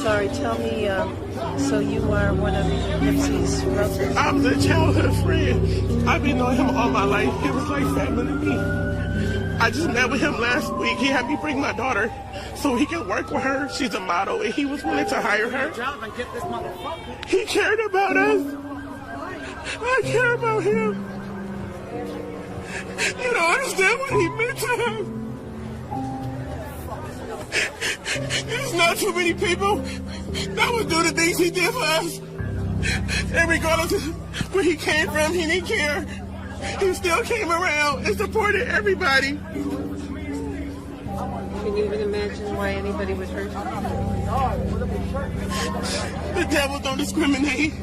sorry. Tell me, so you are one of Nipsey's relatives? I'm the childhood friend. I've been knowing him all my life. He was like family to me. I just met with him last week. He had me bring my daughter so he can work with her. She's a model, and he was willing to hire her. He cared about us. I care about him. You don't understand what he meant to him. There's not too many people that would do the things he did for us. And regardless of where he came from, he didn't care. He still came around and supported everybody. Can you even imagine why anybody would hurt you? The devil don't discriminate.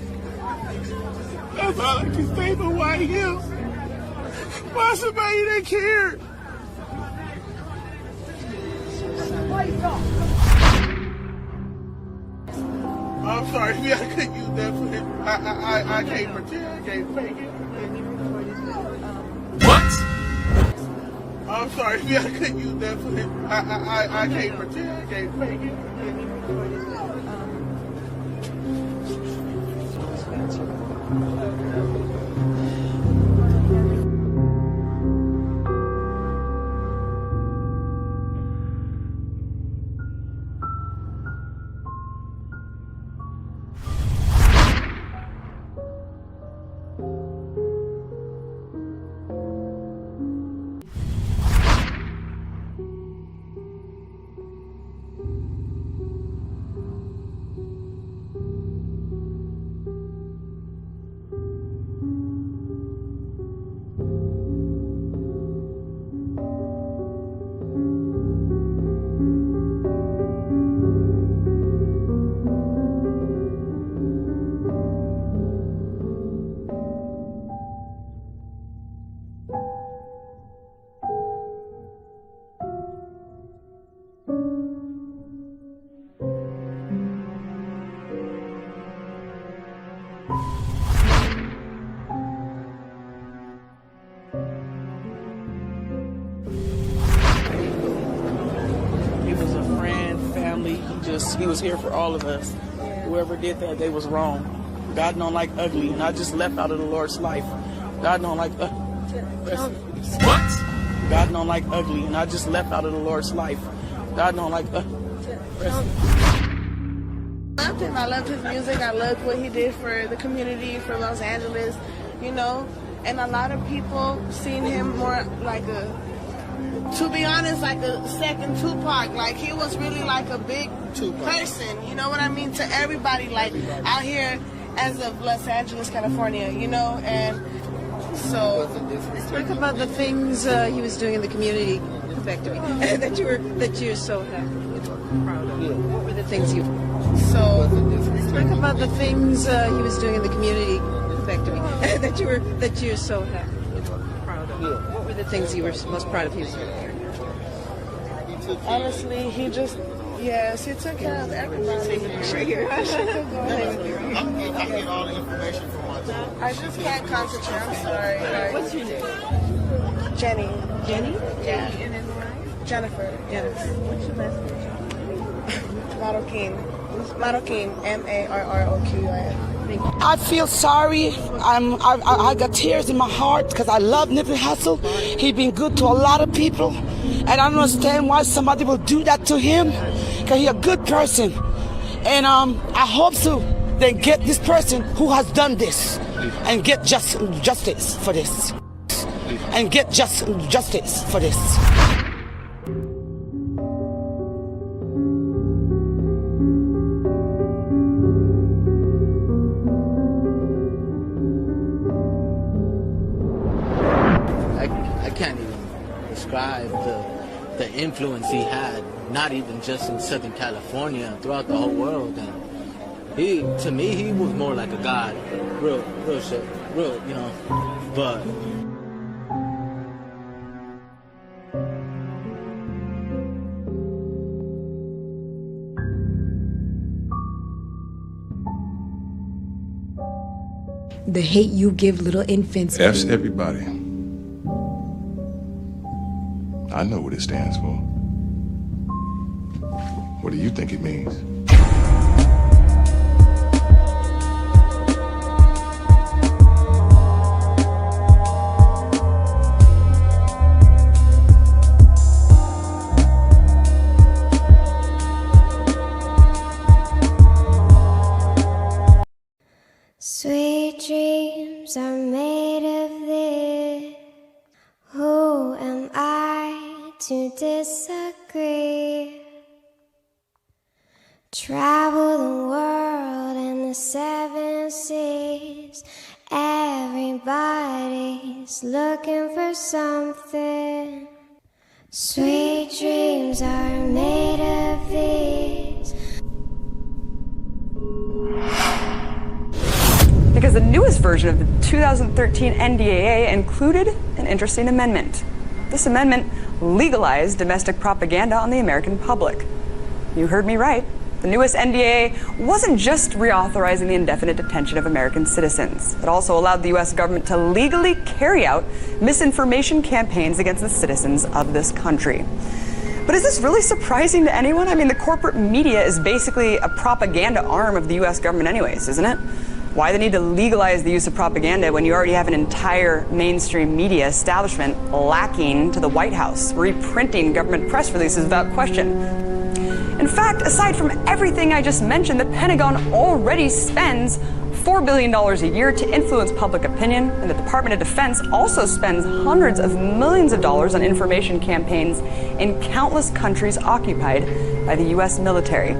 That's all I can say, but why him? Why somebody that cared? I'm sorry, I couldn't use that footage. I can't pretend, I can't fake it. What? I'm sorry, I couldn't use that footage. I can't pretend, I can't fake it. He was here for all of us. Whoever did that, they was wrong. God don't like ugly, and I just left out of the Lord's life. God don't like What? God don't like ugly, and I just left out of the Lord's life. God don't like I loved him. I loved his music. I loved what he did for the community, for Los Angeles, you know. And a lot of people seen him more like to be honest, like a second Tupac. Like, he was really like a big person, you know what I mean, to everybody, like, out here as of Los Angeles, California, you know. And so talk about the things he was doing in the community. Back to me. that you're so happy and proud of. What were the things you so talk about the things he was doing in the community. Back to me. that you're so happy and proud of. What were the things you were most proud of he was doing? honestly, he just, yes, he took care of everybody. Right here. I'm getting all the information from my dad. I just can't concentrate. I'm sorry. What's your name? Jenny. Jenny? Yeah. And then Jennifer. Jennifer. What's your last name? Marroquin. Marroquin. Marroquin. I feel sorry. I got tears in my heart because I love Nipsey Hussle. He been good to a lot of people, and I don't understand why somebody will do that to him. Because he a good person, and I hope so. They get this person who has done this, and get justice for this, and get justice for this. I can't even describe the influence he had, not even just in Southern California, throughout the whole world. And to me, he was more like a god, real shit, real, you know. But the hate you give little infants. F's everybody. I know what it stands for. What do you think it means? dreams are made of this. Who am I to disagree? Travel the world and the 7 seas. Everybody's looking for something. Sweet dreams are made of these. Because the newest version of the 2013 NDAA included an interesting amendment. This amendment legalized domestic propaganda on the American public. You heard me right. The newest NDAA wasn't just reauthorizing the indefinite detention of American citizens. It also allowed the U.S. government to legally carry out misinformation campaigns against the citizens of this country. But is this really surprising to anyone? I mean, the corporate media is basically a propaganda arm of the U.S. government anyways, isn't it? Why the need to legalize the use of propaganda when you already have an entire mainstream media establishment lacking to the White House, reprinting government press releases without question? In fact, aside from everything I just mentioned, the Pentagon already spends $4 billion a year to influence public opinion, and the Department of Defense also spends hundreds of millions of dollars on information campaigns in countless countries occupied by the U.S. military.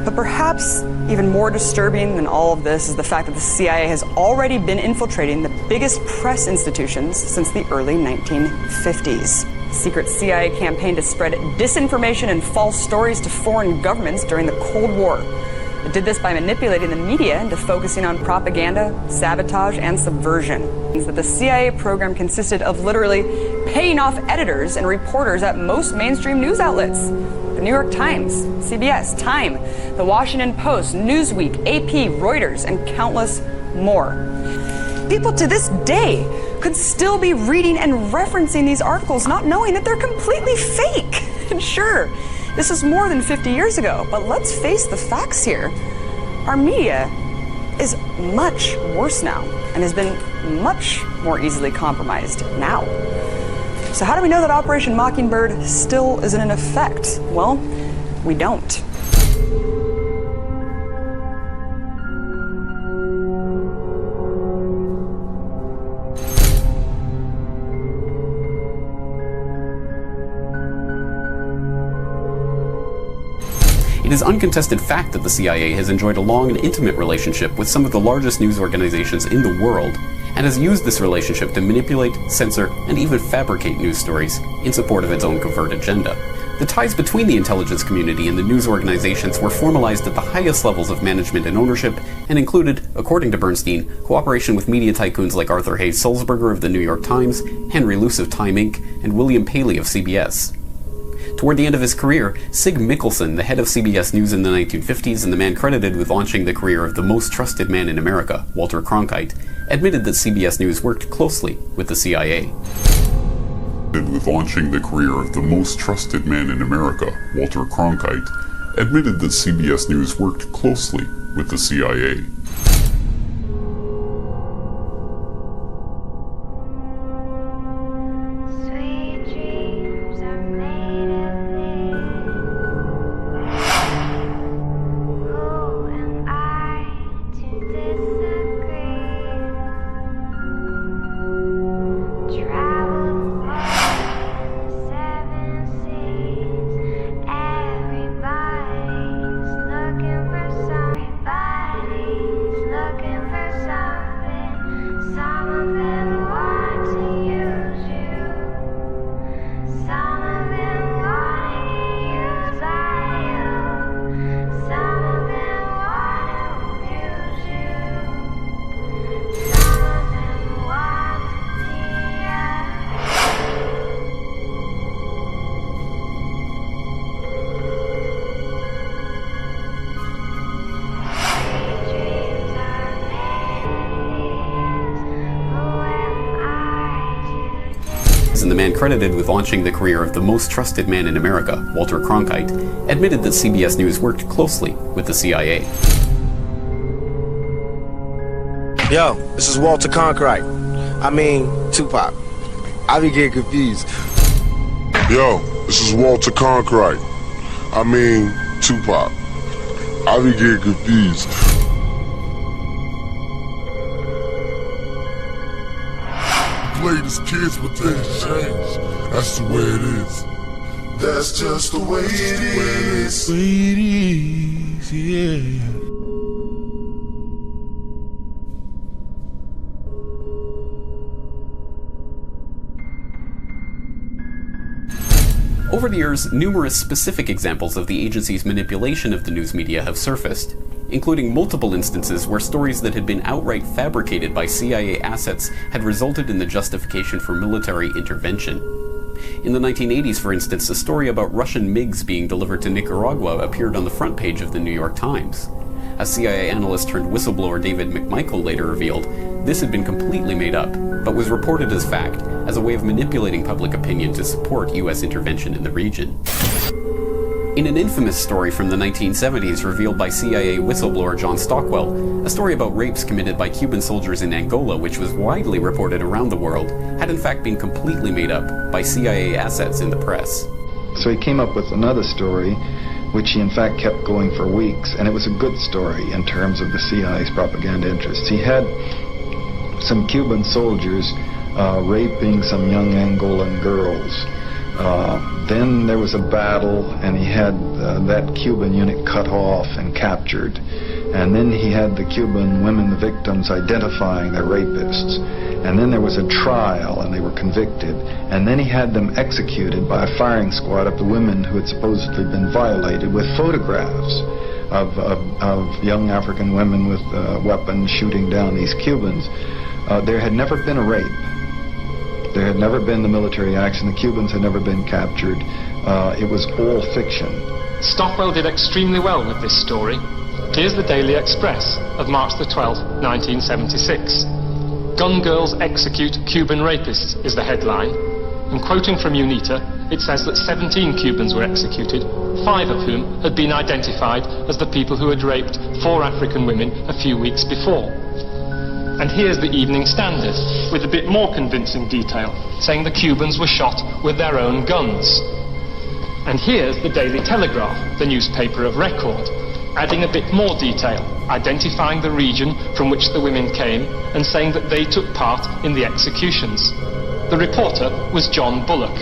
But perhaps even more disturbing than all of this is the fact that the CIA has already been infiltrating the biggest press institutions since the early 1950s. A secret CIA campaign to spread disinformation and false stories to foreign governments during the Cold War. It did this by manipulating the media into focusing on propaganda, sabotage, and subversion. It means that the CIA program consisted of literally paying off editors and reporters at most mainstream news outlets. The New York Times, CBS, Time, The Washington Post, Newsweek, AP, Reuters, and countless more. People to this day could still be reading and referencing these articles not knowing that they're completely fake. And sure, this is more than 50 years ago, but let's face the facts here. Our media is much worse now and has been much more easily compromised now. So how do we know that Operation Mockingbird still isn't in effect? Well, we don't. It is uncontested fact that the CIA has enjoyed a long and intimate relationship with some of the largest news organizations in the world, and has used this relationship to manipulate, censor, and even fabricate news stories in support of its own covert agenda. The ties between the intelligence community and the news organizations were formalized at the highest levels of management and ownership, and included, according to Bernstein, cooperation with media tycoons like Arthur Hayes Sulzberger of the New York Times, Henry Luce of Time Inc., and William Paley of CBS. Toward the end of his career, Sig Mickelson, the head of CBS News in the 1950s and the man credited with launching the career of the most trusted man in America, Walter Cronkite, admitted that CBS News worked closely with the CIA. With launching the career of the most trusted man in America, Walter Cronkite, admitted that CBS News worked closely with the CIA. And the man credited with launching the career of the most trusted man in America, Walter Cronkite, admitted that CBS News worked closely with the CIA. Yo, this is Walter Cronkite. I mean, Tupac. I be getting confused. Yo, this is Walter Cronkite. I mean, Tupac. I be getting confused. played as kids, but things change. That's the way it is. That's just the way it is. Yeah. Over the years, numerous specific examples of the agency's manipulation of the news media have surfaced, including multiple instances where stories that had been outright fabricated by CIA assets had resulted in the justification for military intervention. In the 1980s, for instance, a story about Russian MiGs being delivered to Nicaragua appeared on the front page of the New York Times. As CIA analyst turned whistleblower David McMichael later revealed, this had been completely made up, but was reported as fact as a way of manipulating public opinion to support US intervention in the region. In an infamous story from the 1970s revealed by CIA whistleblower John Stockwell, a story about rapes committed by Cuban soldiers in Angola, which was widely reported around the world, had in fact been completely made up by CIA assets in the press. So he came up with another story, which he in fact kept going for weeks, and it was a good story in terms of the CIA's propaganda interests. He had some Cuban soldiers raping some young Angolan girls. Then there was a battle, and he had that Cuban unit cut off and captured. And then he had the Cuban women, the victims, identifying their rapists. And then there was a trial, and they were convicted. And then he had them executed by a firing squad of the women who had supposedly been violated, with photographs of young African women with weapons shooting down these Cubans. There had never been a rape. There had never been the military action. The Cubans had never been captured. It was all fiction. Stockwell did extremely well with this story. Here's the Daily Express of March the 12th, 1976. "Gun Girls Execute Cuban Rapists" is the headline. And quoting from UNITA, it says that 17 Cubans were executed, 5 of whom had been identified as the people who had raped 4 African women a few weeks before. And here's the Evening Standard, with a bit more convincing detail, saying the Cubans were shot with their own guns. And here's the Daily Telegraph, the newspaper of record, adding a bit more detail, identifying the region from which the women came and saying that they took part in the executions. The reporter was John Bullock.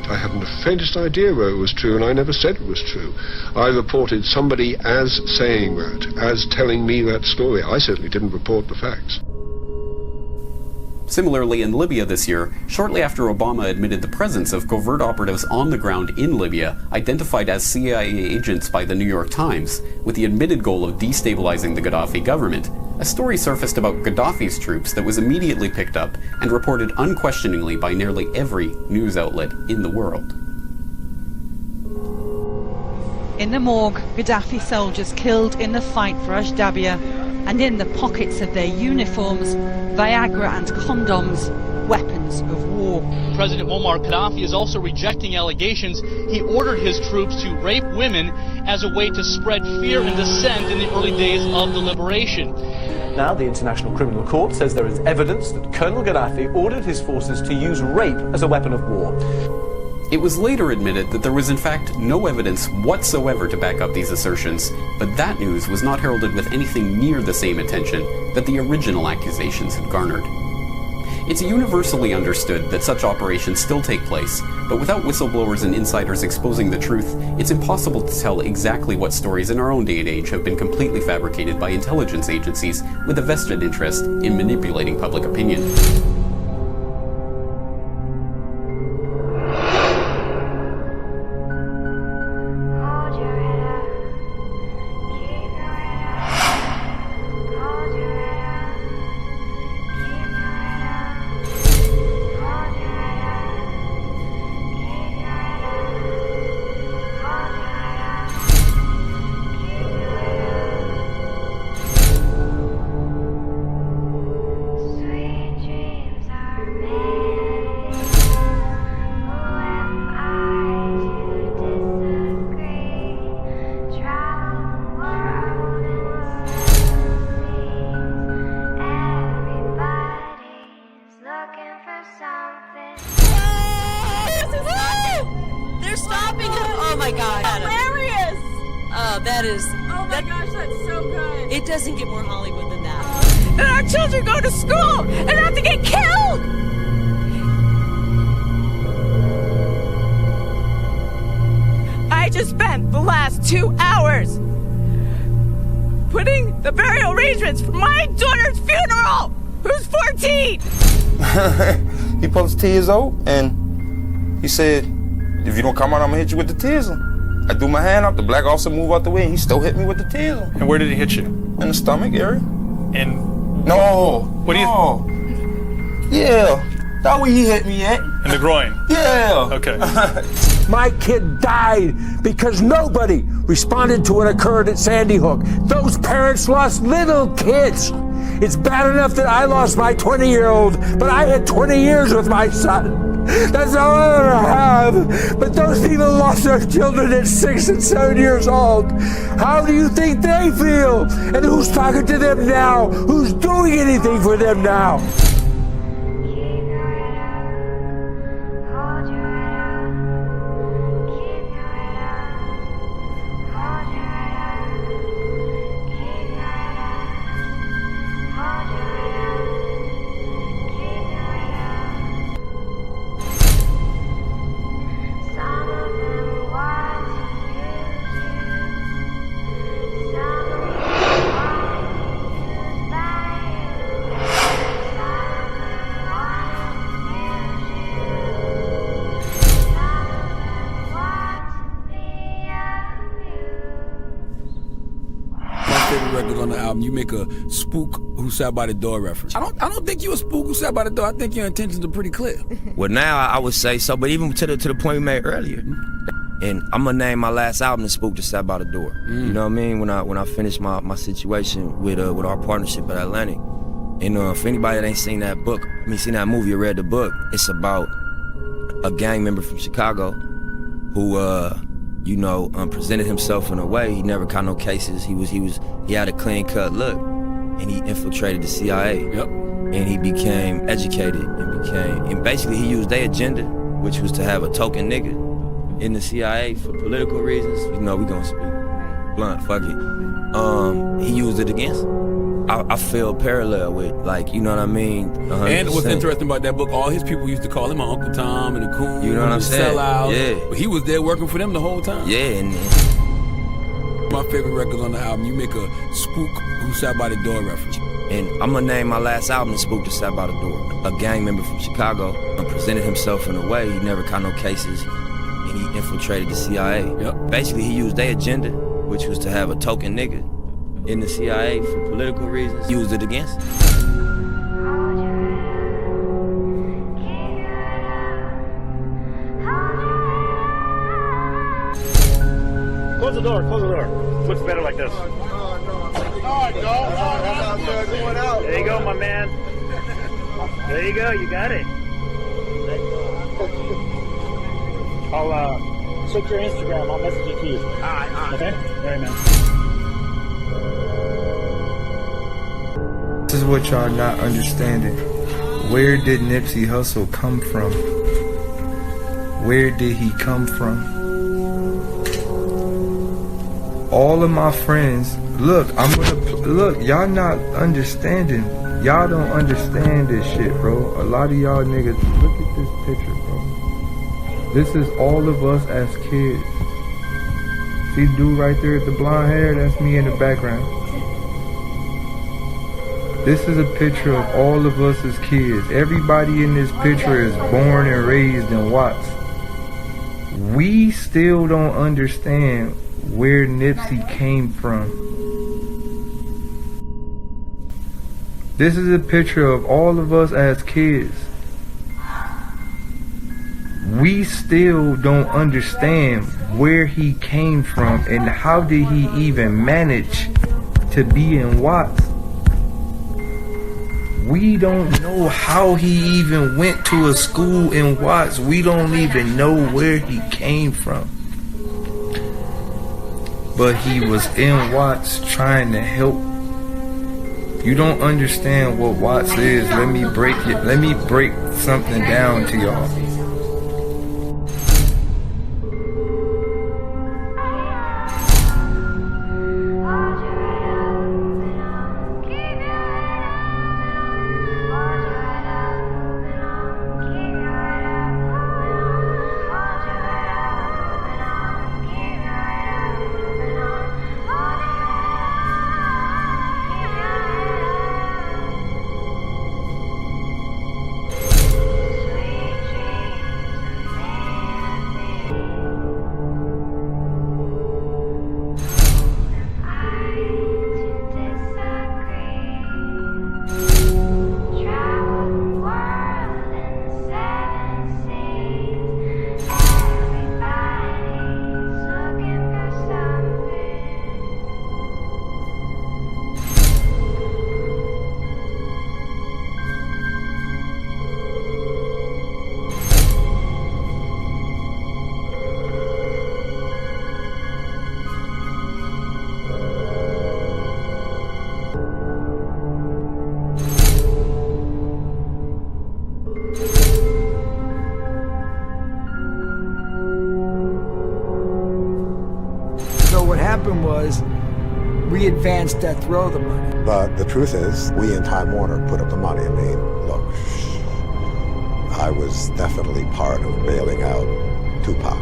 I haven't the faintest idea whether it was true, and I never said it was true. I reported somebody as saying that, as telling me that story. I certainly didn't report the facts. Similarly, in Libya this year, shortly after Obama admitted the presence of covert operatives on the ground in Libya, identified as CIA agents by the New York Times, with the admitted goal of destabilizing the Gaddafi government, a story surfaced about Gaddafi's troops that was immediately picked up and reported unquestioningly by nearly every news outlet in the world. In the morgue, Gaddafi soldiers killed in the fight for Ashdabia, and in the pockets of their uniforms, Viagra and condoms, weapons of war. President Muammar Gaddafi is also rejecting allegations he ordered his troops to rape women as a way to spread fear and dissent in the early days of the liberation. Now, the International Criminal Court says there is evidence that Colonel Gaddafi ordered his forces to use rape as a weapon of war. It was later admitted that there was in fact no evidence whatsoever to back up these assertions, but that news was not heralded with anything near the same attention that the original accusations had garnered. It's universally understood that such operations still take place, but without whistleblowers and insiders exposing the truth, it's impossible to tell exactly what stories in our own day and age have been completely fabricated by intelligence agencies with a vested interest in manipulating public opinion. They're stopping him. Oh my God. Hilarious. Oh, that is. Oh my gosh, that's so good. It doesn't get more Hollywood than that. And our children go to school and have to get killed. putting the burial arrangements for my daughter's funeral, who's 14. He posted 10 years old, and he said, if you don't come out, I'm gonna hit you with the Tism. I threw my hand up, the black officer moved out the way, and he still hit me with the Tism. And where did he hit you? In the stomach area. And no. What do you? No. Yeah, that way he hit me at. In the groin. Yeah. Okay. My kid died because nobody responded to what occurred at Sandy Hook. Those parents lost little kids. It's bad enough that I lost my 20-year-old, but I had 20 years with my son. That's all I ever have. But those people lost their children at 6 and 7 years old. How do you think they feel? And who's talking to them now? Who's doing anything for them now? On the album, you make a Spook Who Sat by the Door reference. I don't think you a spook who sat by the door. I think your intentions are pretty clear. Well, now I would say so, but even to the point we made earlier, and I'm gonna name my last album "The Spook That Sat by the Door." You know what I mean? When I finish my situation with our partnership at Atlantic, and for anybody that ain't seen that movie or read the book, it's about a gang member from Chicago who presented himself in a way he never caught no cases. He had a clean cut look, and he infiltrated the CIA. Yep. And he became educated and basically he used their agenda, which was to have a token nigga in the CIA for political reasons. You know, we gonna speak blunt, fuck it. He used it against him. I feel parallel with, like, you know what I mean? 100%. And what's interesting about that book, all his people used to call him Uncle Tom and the Coon. You know what I'm saying? Sellout. Yeah. But he was there working for them the whole time. Yeah, and my favorite records on the album, you make a Spook Who Sat by the Door reference. And I'm gonna name my last album "The Spook That Sat by the Door." A gang member from Chicago presented himself in a way he never caught no cases, and he infiltrated the CIA. Yep. Basically, he used their agenda, which was to have a token nigga in the CIA for political reasons. He used it against him. Close the door, Looks better like this. There you go, my man. There you go, you got it. I'll check your Instagram, I'll message it to you. Alright. Okay? Alright, man. This is what y'all not understanding. Where did Nipsey Hussle come from? Where did he come from? All of my friends, look, y'all not understanding. Y'all don't understand this shit, bro. A lot of y'all niggas, look at this picture, bro. This is all of us as kids. See the dude right there with the blonde hair? That's me in the background. This is a picture of all of us as kids. Everybody in this picture is born and raised in Watts. We still don't understand where Nipsey came from. This is a picture of all of us as kids. We still don't understand where he came from and how did he even manage to be in Watts. We don't know how he even went to a school in Watts. We don't even know where he came from. But he was in Watts trying to help. You don't understand what Watts is. Let me break something down to y'all. we advanced death row the money. But the truth is, we in Time Warner put up the money. I mean, look, I was definitely part of bailing out Tupac.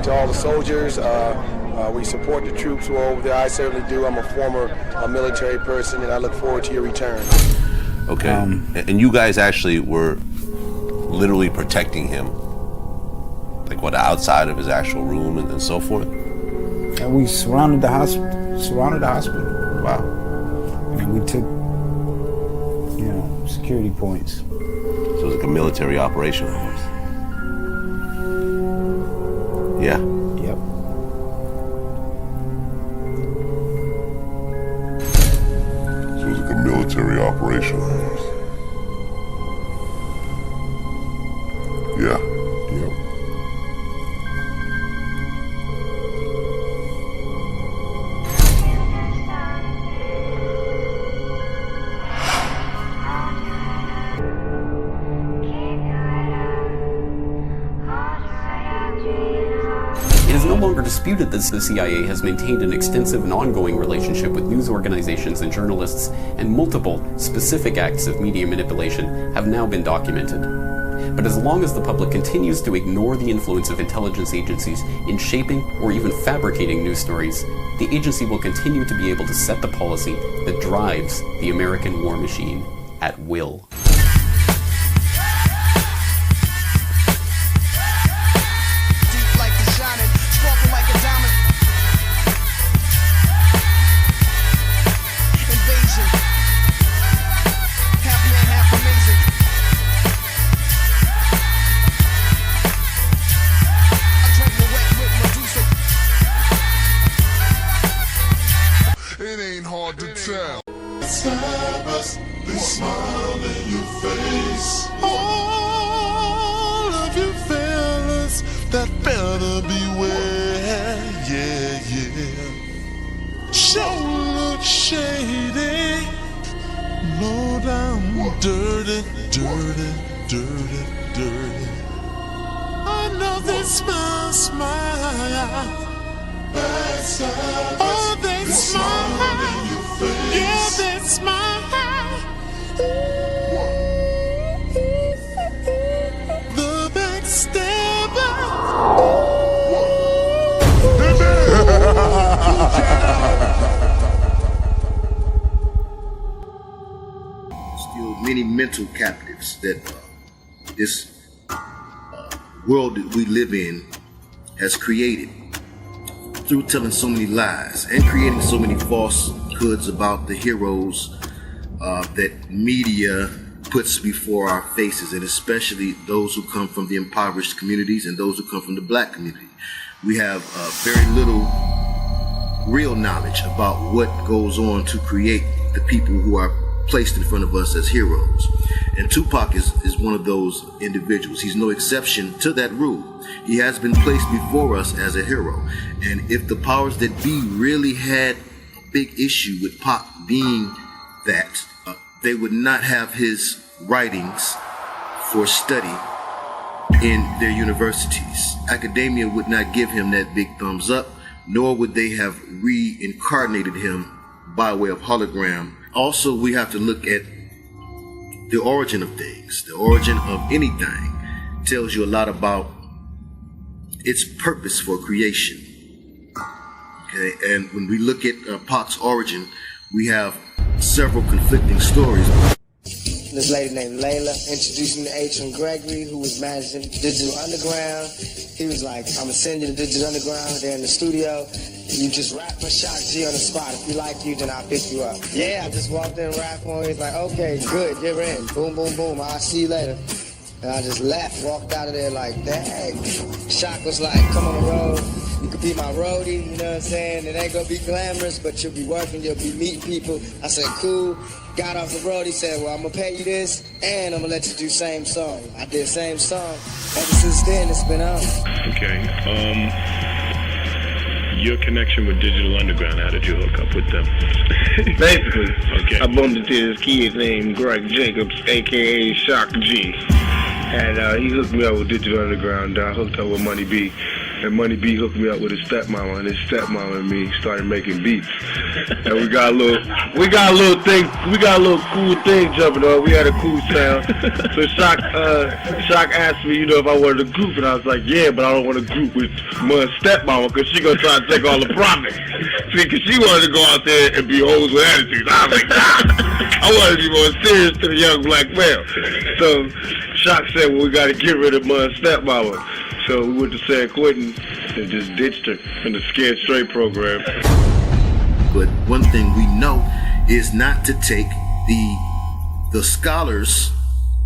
To all the soldiers, we support the troops who are over there. I certainly do. I'm a former military person, and I look forward to your return. Okay, and you guys actually were literally protecting him, like what, outside of his actual room and so forth? And we surrounded the hospital. Wow. And we took, security points. So it was like a military operation almost. Yeah. Yep. So it was like a military operation. Yeah. Yep. It is no longer disputed that the CIA has maintained an extensive and ongoing relationship with news organizations and journalists, and multiple specific acts of media manipulation have now been documented. But as long as the public continues to ignore the influence of intelligence agencies in shaping or even fabricating news stories, the agency will continue to be able to set the policy that drives the American war machine at will. They smile in your face. All of you fellas that better beware. Yeah, yeah. Show look shady. Low down, dirty, dirty, dirty, dirty. I know they smile. Bad side. Oh, they smile. In your face. Yeah, they smile. The backstabber. Still many mental captives that this world that we live in has created through telling so many lies and creating so many falsehoods about the heroes that media puts before our faces, and especially those who come from the impoverished communities and those who come from the black community. We have very little real knowledge about what goes on to create the people who are placed in front of us as heroes. And Tupac is one of those individuals. He's no exception to that rule. He has been placed before us as a hero. And if the powers that be really had a big issue with Pac being that, they would not have his writings for study in their universities. Academia would not give him that big thumbs up, nor would they have reincarnated him by way of hologram. Also, we have to look at the origin of things. The origin of anything tells you a lot about its purpose for creation. Okay, and when we look at Pac's origin, we have several conflicting stories. This lady named Layla introduced me to H.M. Gregory, who was managing Digital Underground. He was like, I'm gonna send you to Digital Underground. They're in the studio. You just rap for Shock G on the spot. If we like you, then I'll pick you up. Yeah, I just walked in and rapped for him. He's like, okay, good, you're in. Boom, boom, boom. I'll see you later. And I just left, walked out of there like, dang. Shock was like, come on the road. You could be my roadie, you know what I'm saying? It ain't gonna be glamorous, but you'll be working, you'll be meeting people. I said, cool. Got off the road, he said, well, I'm gonna pay you this, and I'm gonna let you do same song. I did same song. Ever since then, it's been on. Okay, your connection with Digital Underground, how did you hook up with them? Basically, okay. I bumped into this kid named Greg Jacobs, a.k.a. Shock G. And he hooked me up with Digital Underground. I hooked up with Money B. And Money B hooked me up with his stepmama, and his stepmama and me started making beats. And we got a little cool thing jumping on. We had a cool sound. So Shock asked me, if I wanted a group, and I was like, yeah, but I don't want a group with my stepmama, because she gonna try to take all the profit. See, because she wanted to go out there and be hoes with attitudes. I was like, nah, I wanted to be more serious to the young black male. So Shock said, well, we got to get rid of my stepmama. So we went to San Quentin and just ditched her in the Scared Straight program. But one thing we know is not to take the scholar's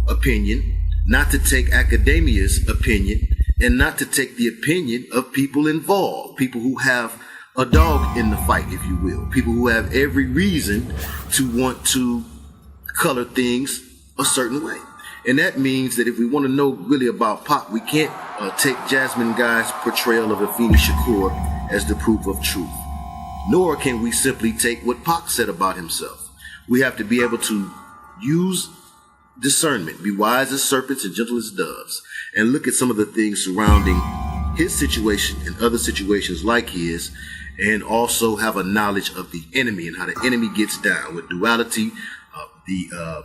opinion, not to take academia's opinion, and not to take the opinion of people involved, people who have a dog in the fight, if you will, people who have every reason to want to color things a certain way. And that means that if we want to know really about Pac, we can't take Jasmine Guy's portrayal of Afeni Shakur as the proof of truth. Nor can we simply take what Pac said about himself. We have to be able to use discernment, be wise as serpents and gentle as doves, and look at some of the things surrounding his situation and other situations like his, and also have a knowledge of the enemy and how the enemy gets down with duality, the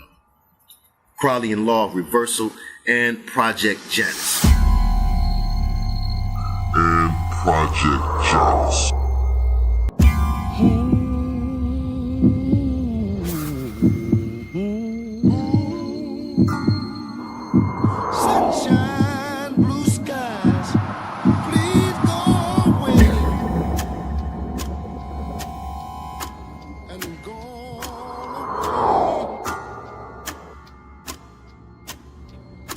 Crowleyan Law of Reversal, and Project Janus. And Project Janus. Sunshine, blue skies, please go away and go away.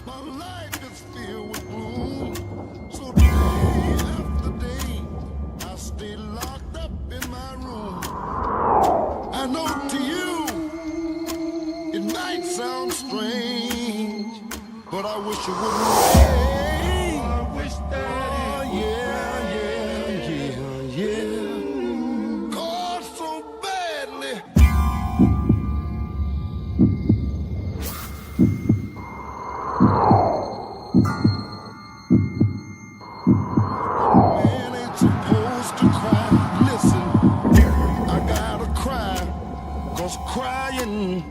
My life is filled with gloom, so day after day I stay locked up in my room. I know to you it might sound strange, but I wish it wouldn't rain. I wish that yeah. God, so badly. Man ain't supposed to cry. Listen, I gotta cry, 'cause crying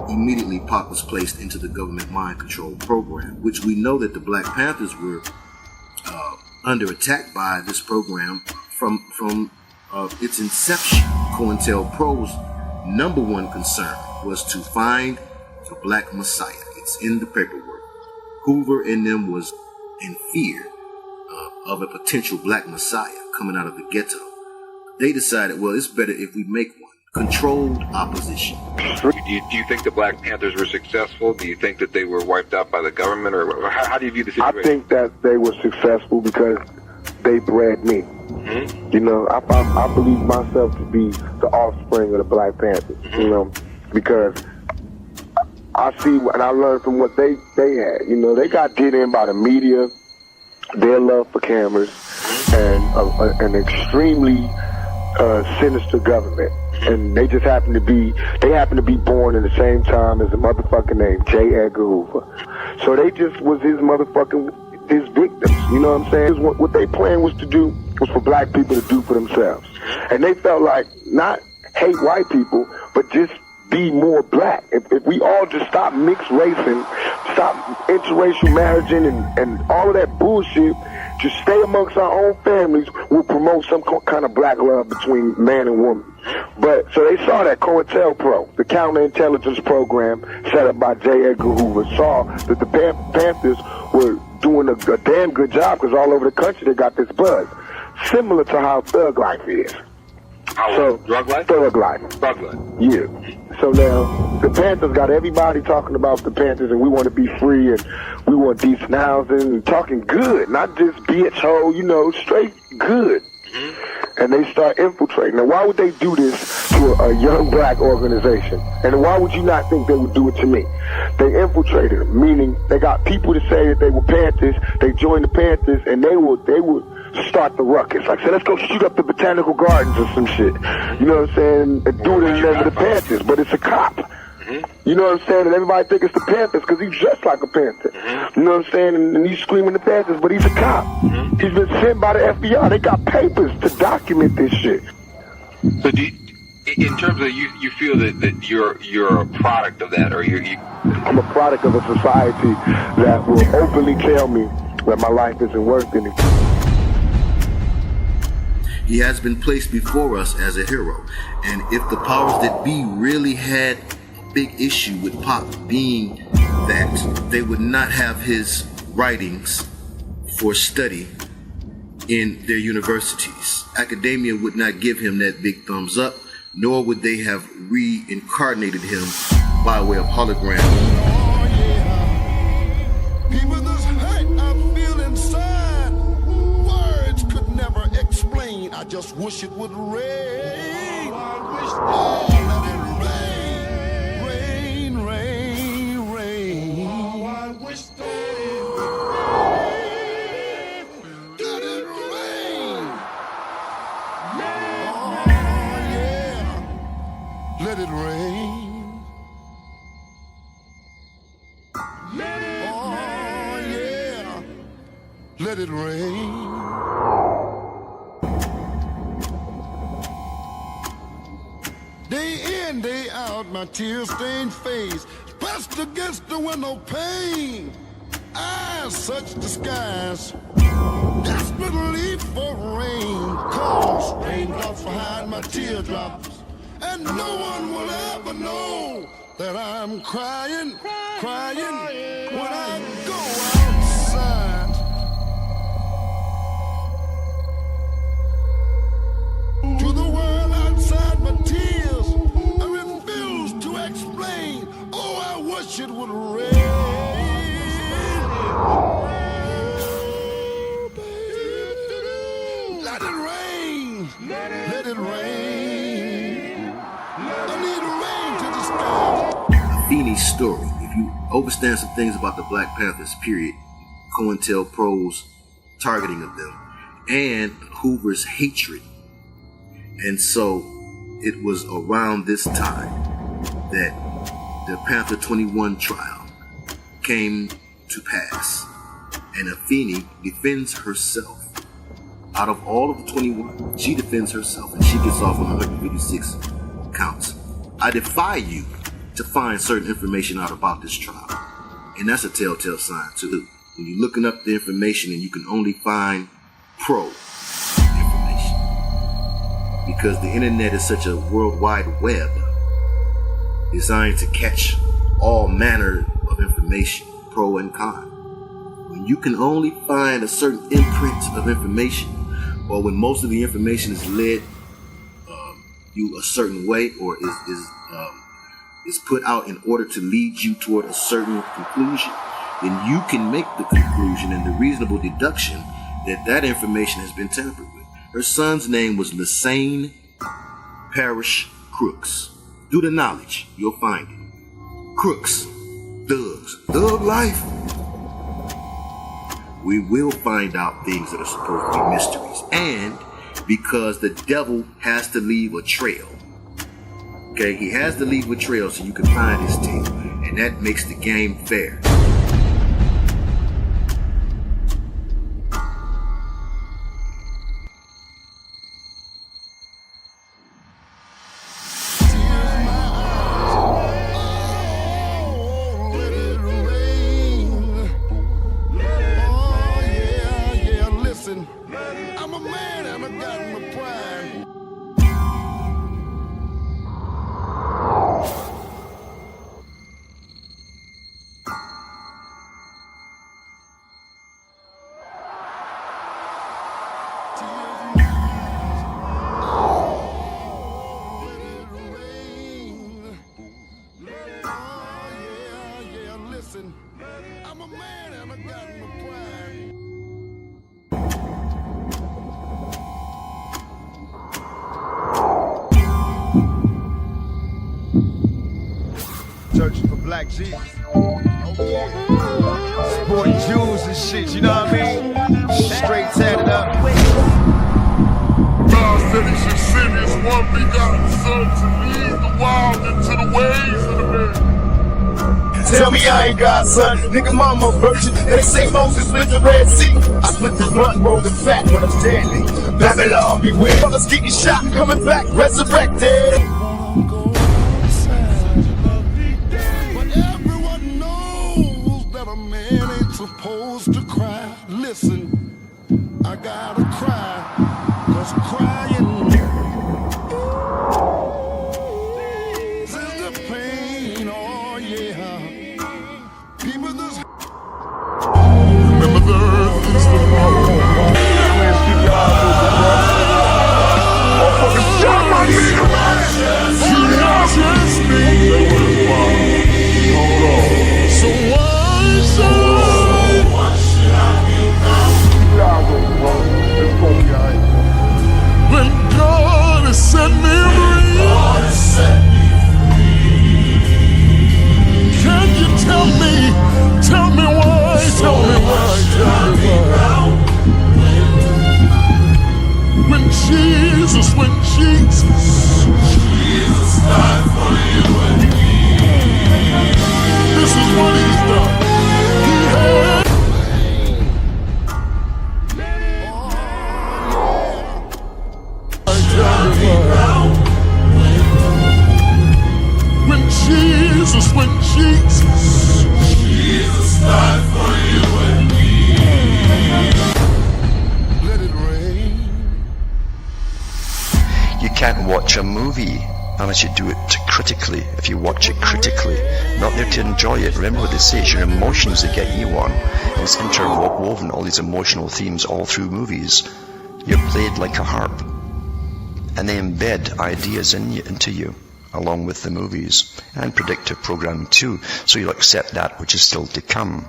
Immediately, Pac was placed into the government mind control program, which we know that the Black Panthers were under attack by this program from its inception. COINTELPRO's number one concern was to find a black messiah. It's in the paperwork. Hoover and them was in fear of a potential black messiah coming out of the ghetto. They decided, well, it's better if we make one. Controlled opposition. Do you think the Black Panthers were successful? Do you think that they were wiped out by the government, or how do you view the situation? I think that they were successful because they bred me. Mm-hmm. You know, I believe myself to be the offspring of the Black Panthers. Mm-hmm. You know, because I see and I learned from what they had. You know, they got did in by the media, their love for cameras, and an extremely sinister government. And they just happen to be born in the same time as a motherfucker named J. Edgar Hoover. So they just was his victims. You know what I'm saying? What they plan was to do was for black people to do for themselves. And they felt like not hate white people, but just be more black. If we all just stop mixed racing, stop interracial marriaging and all of that bullshit, just stay amongst our own families, we'll promote some kind of black love between man and woman. But so they saw that COINTELPRO, the counterintelligence program set up by J. Edgar Hoover, saw that the Panthers were doing a damn good job because all over the country they got this buzz, similar to how Thug Life is. Drug Life? Thug Life. Drug Life. Yeah. So now, the Panthers got everybody talking about the Panthers and we want to be free and we want decent housing and talking good, not just bitch hole, you know, straight good. And they start infiltrating. Now, why would they do this to a young black organization? And why would you not think they would do it to me? They infiltrated them, meaning they got people to say that they were Panthers, they joined the Panthers, and they would start the ruckus. Like, say, let's go shoot up the Botanical Gardens or some shit. You know what I'm saying? And do it in the name of the Panthers, but it's a cop. You know what I'm saying? And everybody think it's the Panthers because he's dressed like a Panther. You know what I'm saying? And he's screaming the Panthers, but he's a cop. He's been sent by the FBI. They got papers to document this shit. So in terms of you feel that you're a product of that, or I'm a product of a society that will openly tell me that my life isn't worth anything. He has been placed before us as a hero. And if the powers that be really had a big issue with Pac being that, they would not have his writings for study in their universities. Academia would not give him that big thumbs up, nor would they have reincarnated him by way of hologram. People, this hurt I feel inside, words could never explain. I just wish it would rain. Oh, let it rain, rain, rain, rain. Oh, I wish that it would rain. Let it rain. Oh, yeah. Let it rain. Let it rain. Day in, day out, my tear-stained face pressed against the window pane. Eyes search the skies, desperately for rain. Cause raindrops hide my teardrops, and no one will ever know that I'm crying, crying when I go outside. To the world outside my tears, I refuse to explain. Oh, I wish it would rain. Let it rain. Let it rain. I need rain to the sky. Afeni's story. If you understand some things about the Black Panthers, period, COINTELPRO's targeting of them, and Hoover's hatred. And so it was around this time that the Panther 21 trial came to pass. And Afeni defends herself. Out of all of the 21, she defends herself and she gets off on 156 counts. I defy you to find certain information out about this trial. And that's a telltale sign too. When you're looking up the information and you can only find pro because the internet is such a worldwide web designed to catch all manner of information, pro and con. When you can only find a certain imprint of information, or when most of the information is led you a certain way, or is put out in order to lead you toward a certain conclusion, then you can make the conclusion and the reasonable deduction that that information has been tampered with. Her son's name was Lassane Parrish Crooks. Do the knowledge, you'll find it. Crooks, thugs, thug life. We will find out things that are supposed to be mysteries. And because the devil has to leave a trail. Okay, he has to leave a trail so you can find his tail. And that makes the game fair. I'm a man and I got no pride. Searching for black Jesus. Sporting jewels and shit, you know what I mean? Straight tatted up. God said he should send his one begotten son to lead the wild into the ways of the man. Tell me I ain't God's son, nigga mama a virgin. They say Moses split the Red Sea. I split the blunt, roll the fat when I'm deadly. Babylon, beware, brothers getting shot, coming back, resurrected. Supposed to cry. Listen, I gotta cry, 'cause crying is the pain, oh yeah. People just remember the earth is the world. Oh, fucking shot my nigga! Just me. So why should when God has set me free, can you tell me why, tell me why. When Jesus died for you and me. This is what he's done. He had when Jesus died for you and me. Let it rain. You can't watch a movie unless you do it critically. If you watch it critically, not there to enjoy it. Remember what they say, it's your emotions that get you on. And it's interwoven, all these emotional themes all through movies. You're played like a harp. And they embed ideas into you, along with the movies, and predictive programming too, so you'll accept that which is still to come.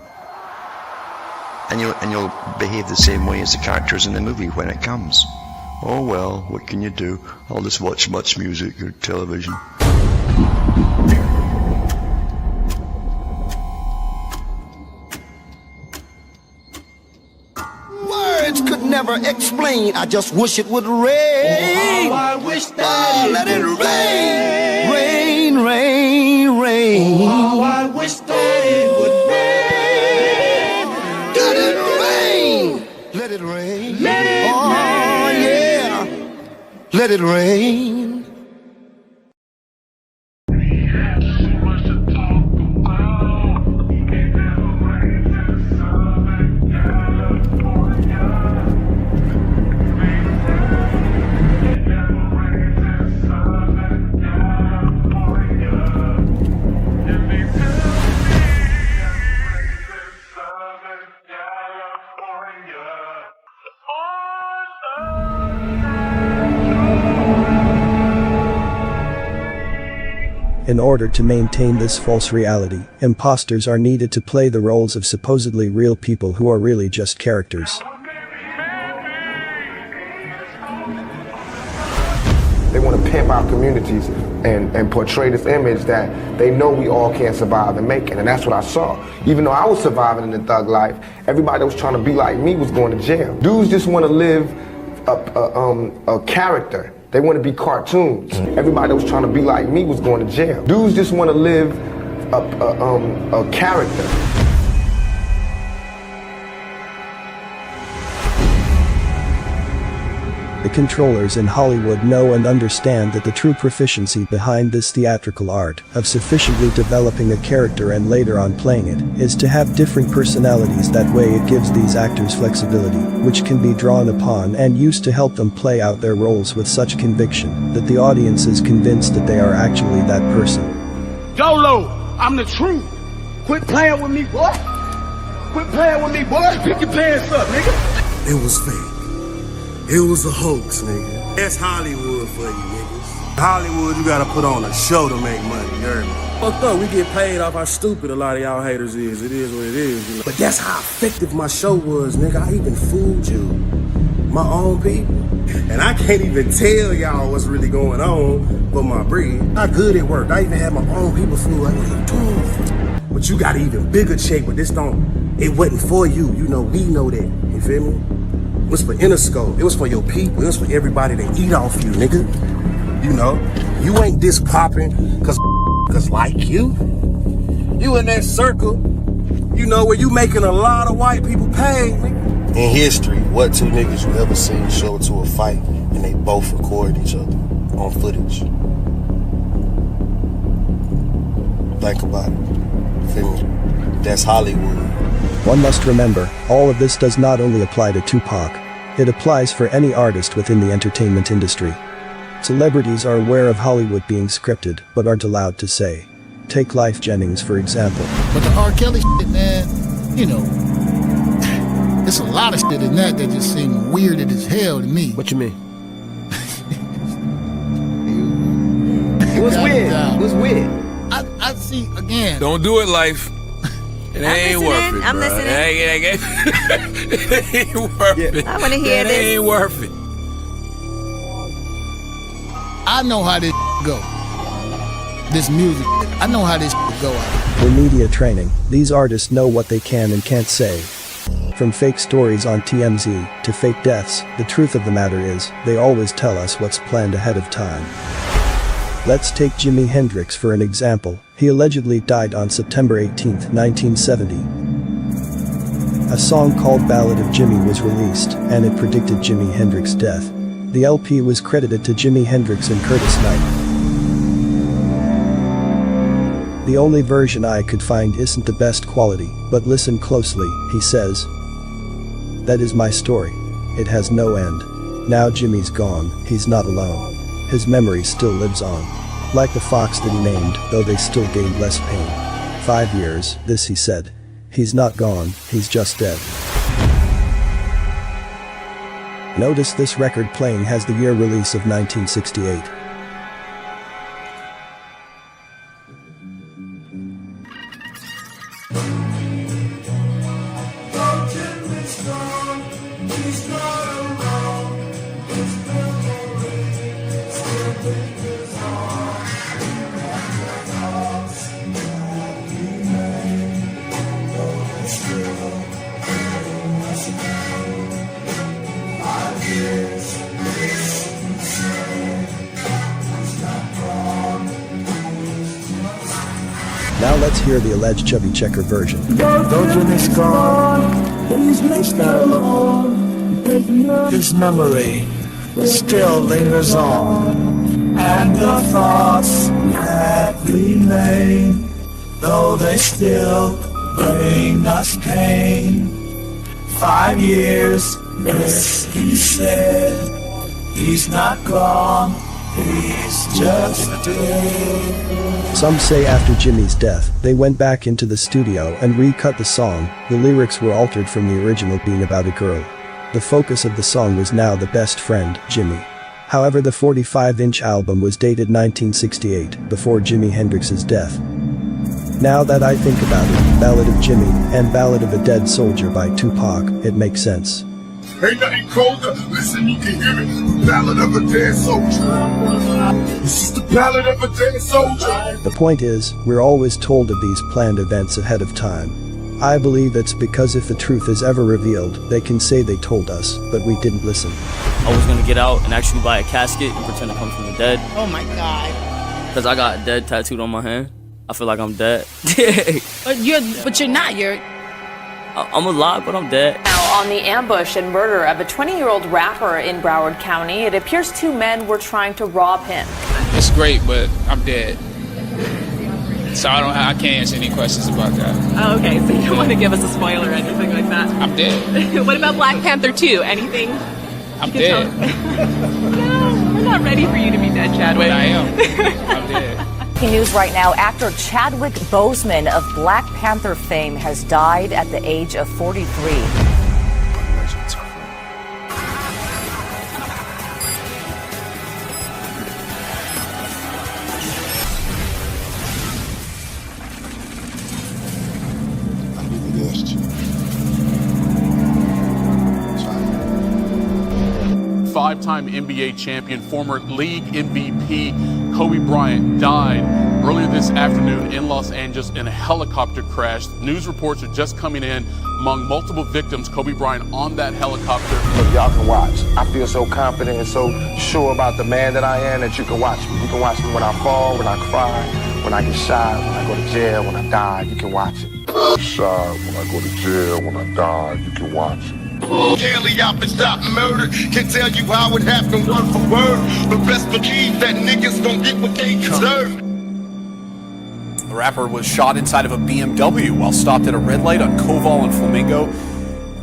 And you'll behave the same way as the characters in the movie when it comes. Oh well, what can you do? I'll just watch much music or television. Words could never explain, I just wish it would rain. Oh, I wish that let it rain. Rain, rain, rain. Oh, I wish that it would rain. Let it rain. Let it rain. Let it rain. Oh yeah. Let it rain. In order to maintain this false reality, imposters are needed to play the roles of supposedly real people who are really just characters. They want to pimp our communities and portray this image that they know we all can't survive and make it, and that's what I saw. Even though I was surviving in the thug life, everybody that was trying to be like me was going to jail. Dudes just want to live a character. They want to be cartoons. Everybody that was trying to be like me was going to jail. Dudes just want to live a character. The controllers in Hollywood know and understand that the true proficiency behind this theatrical art of sufficiently developing a character and later on playing it is to have different personalities. That way it gives these actors flexibility, which can be drawn upon and used to help them play out their roles with such conviction that the audience is convinced that they are actually that person. Dolo, I'm the truth. Quit playing with me, boy. Quit playing with me, boy. Pick your pants up, nigga. It was fake. It was a hoax, nigga. That's Hollywood for you, niggas. Hollywood, you gotta put on a show to make money, you heard me? Fucked up. We get paid off how stupid a lot of y'all haters is. It is what it is. You know? But that's how effective my show was, nigga. I even fooled you. My own people. And I can't even tell y'all what's really going on but my breed. How good it worked. I even had my own people fooled. Like, what are you doing? But you got an even bigger check, but this don't, it wasn't for you. You know, we know that. You feel me? It was for Interscope. It was for your people. It was for everybody that eat off you, nigga. You know, you ain't this popping cause like you in that circle, you know, where you making a lot of white people pay, nigga. In history, what two niggas you ever seen show up to a fight and they both record each other on footage? Think about it. Feel me? That's Hollywood. One must remember, all of this does not only apply to Tupac. It applies for any artist within the entertainment industry. Celebrities are aware of Hollywood being scripted, but aren't allowed to say. Take Life Jennings, for example. But the R. Kelly shit, man, you know, there's a lot of shit in that just seem weird as hell to me. What you mean? What's weird? What's weird? I see, again. Don't do it, Life. It ain't worth it, I'm bro. listening. It ain't worth it. I want to hear this. It ain't worth it. I know how this go. This music, I know how this go out. For media training, these artists know what they can and can't say. From fake stories on TMZ to fake deaths, the truth of the matter is, they always tell us what's planned ahead of time. Let's take Jimi Hendrix for an example. He allegedly died on September 18, 1970. A song called Ballad of Jimi was released, and it predicted Jimi Hendrix's death. The LP was credited to Jimi Hendrix and Curtis Knight. The only version I could find isn't the best quality, but listen closely, he says. That is my story. It has no end. Now Jimmy's gone, he's not alone. His memory still lives on. Like the fox that he named, though they still gained less pain. 5 years, this he said. He's not gone, he's just dead. Notice this record playing has the year release of 1968. Now let's hear the alleged Chubby Checker version. Jimmy's gone, he's missed alone. His memory still lingers on, and the thoughts that remain, though they still bring us pain. 5 years, yes, he said, he's not gone, he's just dead. Some say after Jimmy's death, they went back into the studio and recut the song. The lyrics were altered from the original being about a girl. The focus of the song was now the best friend, Jimmy. However, the 45-inch album was dated 1968, before Jimi Hendrix's death. Now that I think about it, Ballad of Jimmy and Ballad of a Dead Soldier by Tupac, it makes sense. Ain't nothing colder. Listen, you can hear it. The ballad of a dead soldier. This is the ballad of a dead soldier. The point is, we're always told of these planned events ahead of time. I believe it's because if the truth is ever revealed, they can say they told us, but we didn't listen. I was gonna get out and actually buy a casket and pretend to come from the dead. Oh my God. Because I got dead tattooed on my hand. I feel like I'm dead. But you're not. I'm alive, but I'm dead. Now, on the ambush and murder of a 20-year-old rapper in Broward County, it appears 2 men were trying to rob him. It's great, but I'm dead. So I can't answer any questions about that. Oh, okay, so you don't want to give us a spoiler or anything like that? I'm dead. What about Black Panther 2? Anything? I'm dead. No, we're not ready for you to be dead, Chadwick. But I am. I'm dead. News right now, actor Chadwick Boseman of Black Panther fame has died at the age of 43. five-time NBA champion, former league MVP Kobe Bryant died earlier this afternoon in Los Angeles in a helicopter crash. News reports are just coming in. Among multiple victims, Kobe Bryant on that helicopter. Look, y'all can watch. I feel so confident and so sure about the man that I am that you can watch me. You can watch me when I fall, when I cry, when I get shot, when I go to jail, when I die. You can watch it. Shot, when I go to jail, when I die, you can watch it. Daily I've been stopping murder. Can tell you how it happened word for word. But best believe that niggas gon' get what they deserve. The rapper was shot inside of a BMW while stopped at a red light on Koval and Flamingo.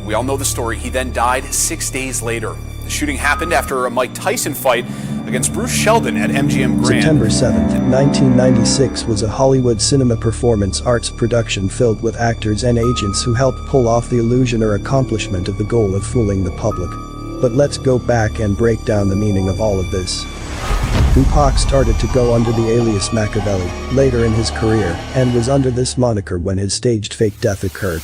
We all know the story. He then died 6 days later. The shooting happened after a Mike Tyson fight against Bruce Sheldon at MGM Grand. September 7th, 1996 was a Hollywood cinema performance arts production filled with actors and agents who helped pull off the illusion or accomplishment of the goal of fooling the public. But let's go back and break down the meaning of all of this. Tupac started to go under the alias Machiavelli later in his career and was under this moniker when his staged fake death occurred.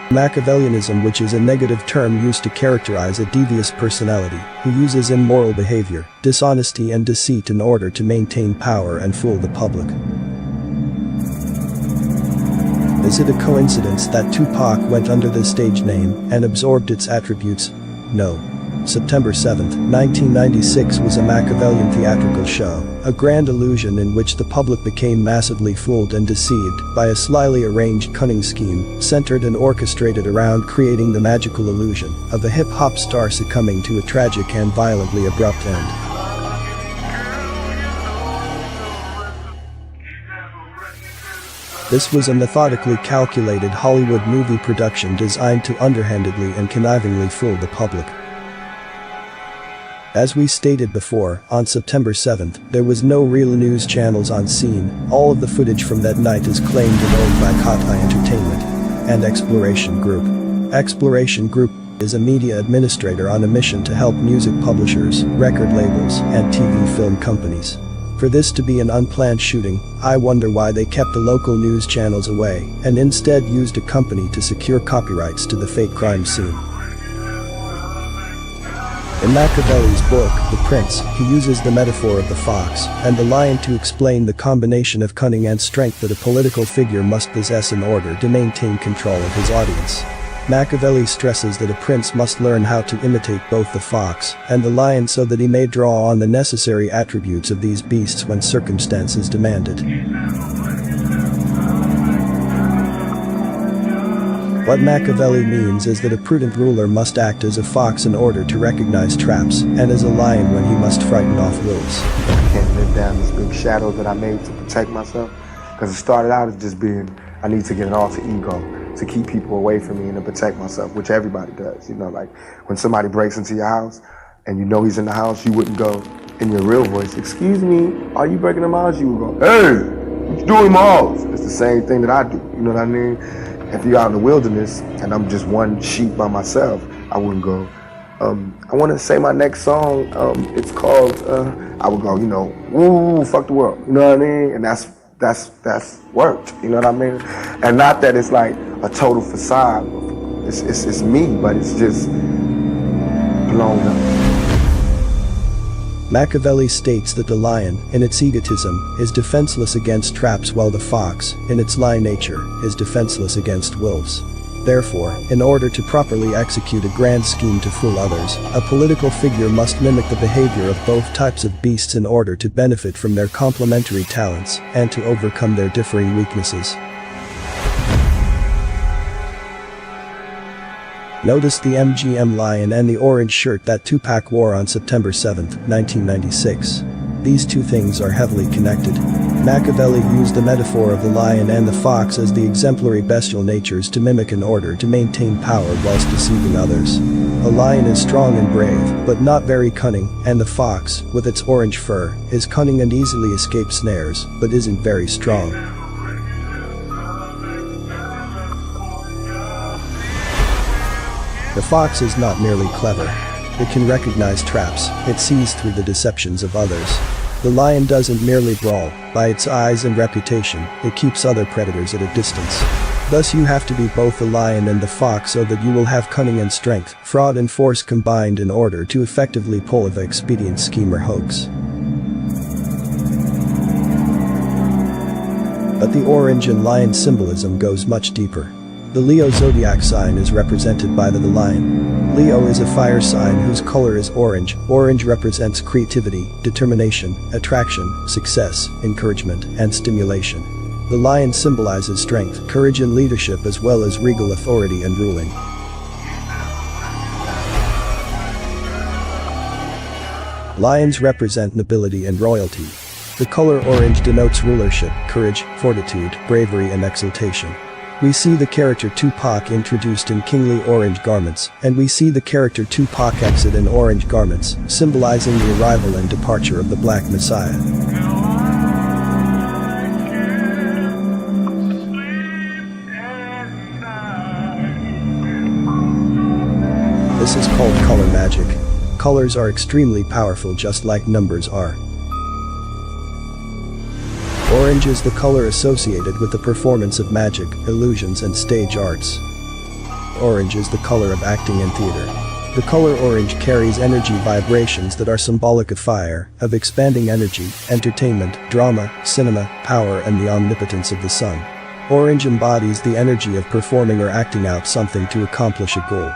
Machiavellianism, which is a negative term used to characterize a devious personality who uses immoral behavior, dishonesty and deceit in order to maintain power and fool the public. Is it a coincidence that Tupac went under this stage name and absorbed its attributes? No. September 7th, 1996 was a Machiavellian theatrical show, a grand illusion in which the public became massively fooled and deceived by a slyly arranged cunning scheme centered and orchestrated around creating the magical illusion of a hip-hop star succumbing to a tragic and violently abrupt end. This was a methodically calculated Hollywood movie production designed to underhandedly and connivingly fool the public. As we stated before, on September 7th, there was no real news channels on scene. All of the footage from that night is claimed and owned by Kotai Entertainment and Exploration Group. Exploration Group is a media administrator on a mission to help music publishers, record labels, and TV film companies. For this to be an unplanned shooting, I wonder why they kept the local news channels away and instead used a company to secure copyrights to the fake crime scene. In Machiavelli's book, The Prince, he uses the metaphor of the fox and the lion to explain the combination of cunning and strength that a political figure must possess in order to maintain control of his audience. Machiavelli stresses that a prince must learn how to imitate both the fox and the lion so that he may draw on the necessary attributes of these beasts when circumstances demanded. What Machiavelli means is that a prudent ruler must act as a fox in order to recognize traps, and as a lion when he must frighten off wolves. I can't live down this big shadow that I made to protect myself, because it started out as just being, I need to get an alter ego to keep people away from me and to protect myself, which everybody does. You know, like when somebody breaks into your house and you know he's in the house, you wouldn't go in your real voice, "Excuse me, are you breaking in my house?" You would go, "Hey, what you doing in my house?" It's the same thing that I do, you know what I mean? If you're out in the wilderness and I'm just one sheep by myself, I wouldn't go, I want to say my next song, it's called, I would go, you know, woo, fuck the world, you know what I mean? And that's worked, you know what I mean? And not that it's like a total facade, it's me, but it's just blown up. Machiavelli states that the lion, in its egotism, is defenseless against traps while the fox, in its lion nature, is defenseless against wolves. Therefore, in order to properly execute a grand scheme to fool others, a political figure must mimic the behavior of both types of beasts in order to benefit from their complementary talents and to overcome their differing weaknesses. Notice the MGM lion and the orange shirt that Tupac wore on September 7, 1996. These two things are heavily connected. Machiavelli used the metaphor of the lion and the fox as the exemplary bestial natures to mimic in order to maintain power whilst deceiving others. A lion is strong and brave, but not very cunning, and the fox, with its orange fur, is cunning and easily escapes snares, but isn't very strong. The fox is not merely clever. It can recognize traps, it sees through the deceptions of others. The lion doesn't merely brawl, by its eyes and reputation, it keeps other predators at a distance. Thus you have to be both the lion and the fox so that you will have cunning and strength, fraud and force combined in order to effectively pull off an expedient scheme or hoax. But the orange and lion symbolism goes much deeper. The Leo zodiac sign is represented by the lion. Leo is a fire sign whose color is orange. Orange represents creativity, determination, attraction, success, encouragement, and stimulation. The lion symbolizes strength, courage and leadership as well as regal authority and ruling. Lions represent nobility and royalty. The color orange denotes rulership, courage, fortitude, bravery and exultation. We see the character Tupac introduced in kingly orange garments, and we see the character Tupac exit in orange garments, symbolizing the arrival and departure of the Black Messiah. This is called color magic. Colors are extremely powerful just like numbers are. Orange is the color associated with the performance of magic, illusions and stage arts. Orange is the color of acting and theater. The color orange carries energy vibrations that are symbolic of fire, of expanding energy, entertainment, drama, cinema, power and the omnipotence of the sun. Orange embodies the energy of performing or acting out something to accomplish a goal.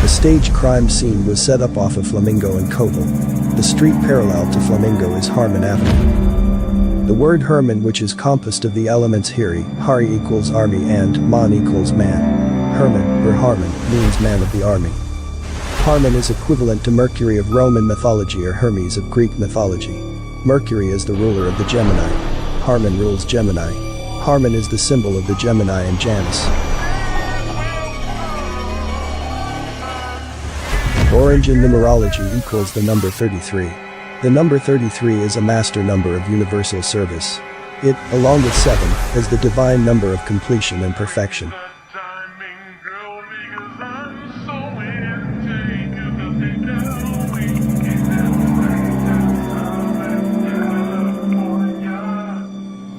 The stage crime scene was set up off of Flamingo and Koval. The street parallel to Flamingo is Harmon Avenue. The word Herman, which is composed of the elements Hari equals army and Man equals man. Herman, or Harmon, means man of the army. Harmon is equivalent to Mercury of Roman mythology or Hermes of Greek mythology. Mercury is the ruler of the Gemini. Harmon rules Gemini. Harmon is the symbol of the Gemini and Janus. Orange in numerology equals the number 33. The number 33 is a master number of universal service. It, along with 7, is the divine number of completion and perfection.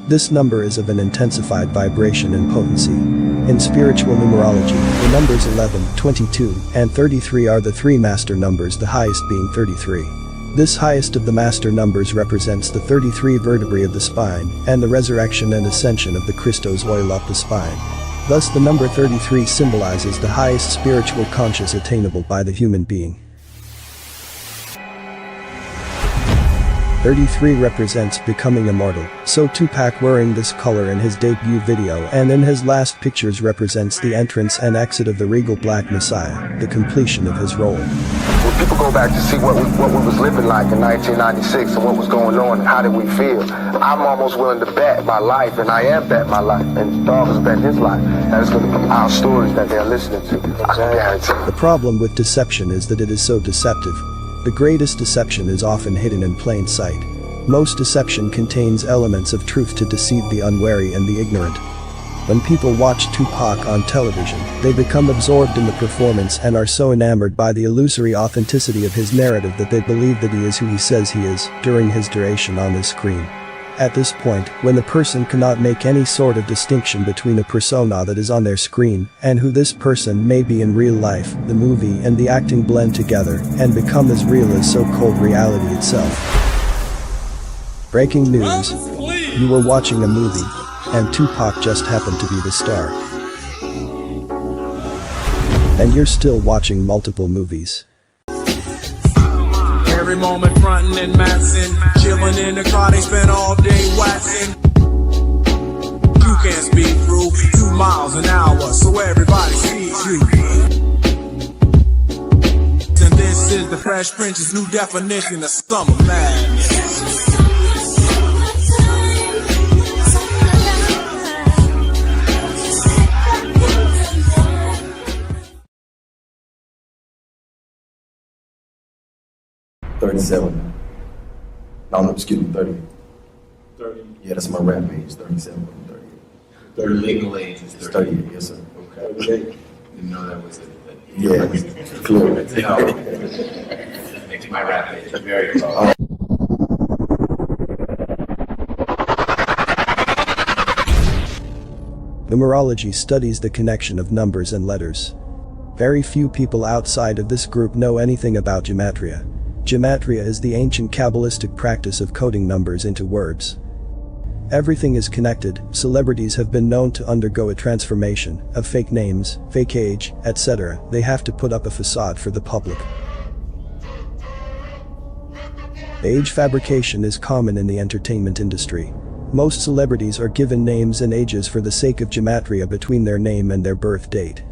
This number is of an intensified vibration and potency. In spiritual numerology, the numbers 11, 22, and 33 are the 3 master numbers, the highest being 33. This highest of the master numbers represents the 33 vertebrae of the spine, and the resurrection and ascension of the Christos oil up the spine. Thus the number 33 symbolizes the highest spiritual conscious attainable by the human being. 33 represents becoming immortal, so Tupac wearing this color in his debut video and in his last pictures represents the entrance and exit of the regal Black Messiah, the completion of his role. When people go back to see what we was living like in 1996 and what was going on and how did we feel, I'm almost willing to bet my life, and I am bet my life, and Dog has bet his life. That is going to be our stories that they're listening to. I can guarantee. The problem with deception is that it is so deceptive. The greatest deception is often hidden in plain sight. Most deception contains elements of truth to deceive the unwary and the ignorant. When people watch Tupac on television, they become absorbed in the performance and are so enamored by the illusory authenticity of his narrative that they believe that he is who he says he is during his duration on the screen. At this point, when the person cannot make any sort of distinction between a persona that is on their screen and who this person may be in real life, the movie and the acting blend together and become as real as so-called reality itself. Breaking news. You were watching a movie, and Tupac just happened to be the star. And you're still watching multiple movies. Every moment frontin' and maxin', chillin' in the car, they spend all day waxing. You can't speed through 2 miles an hour, so everybody sees you. And this is the Fresh Prince's new definition of summer madness. $37. No, excuse me, 30. 30? Yeah, that's my rap age, 37, 30. 30 legal age is 30. Yes, sir. Okay. Didn't know that was it. Yeah, clear. That makes my rap age very low. Numerology studies the connection of numbers and letters. Very few people outside of this group know anything about gematria. Gematria is the ancient Kabbalistic practice of coding numbers into words. Everything is connected. Celebrities have been known to undergo a transformation of fake names, fake age, etc. They have to put up a facade for the public. Age fabrication is common in the entertainment industry. Most celebrities are given names and ages for the sake of gematria between their name and their birth date.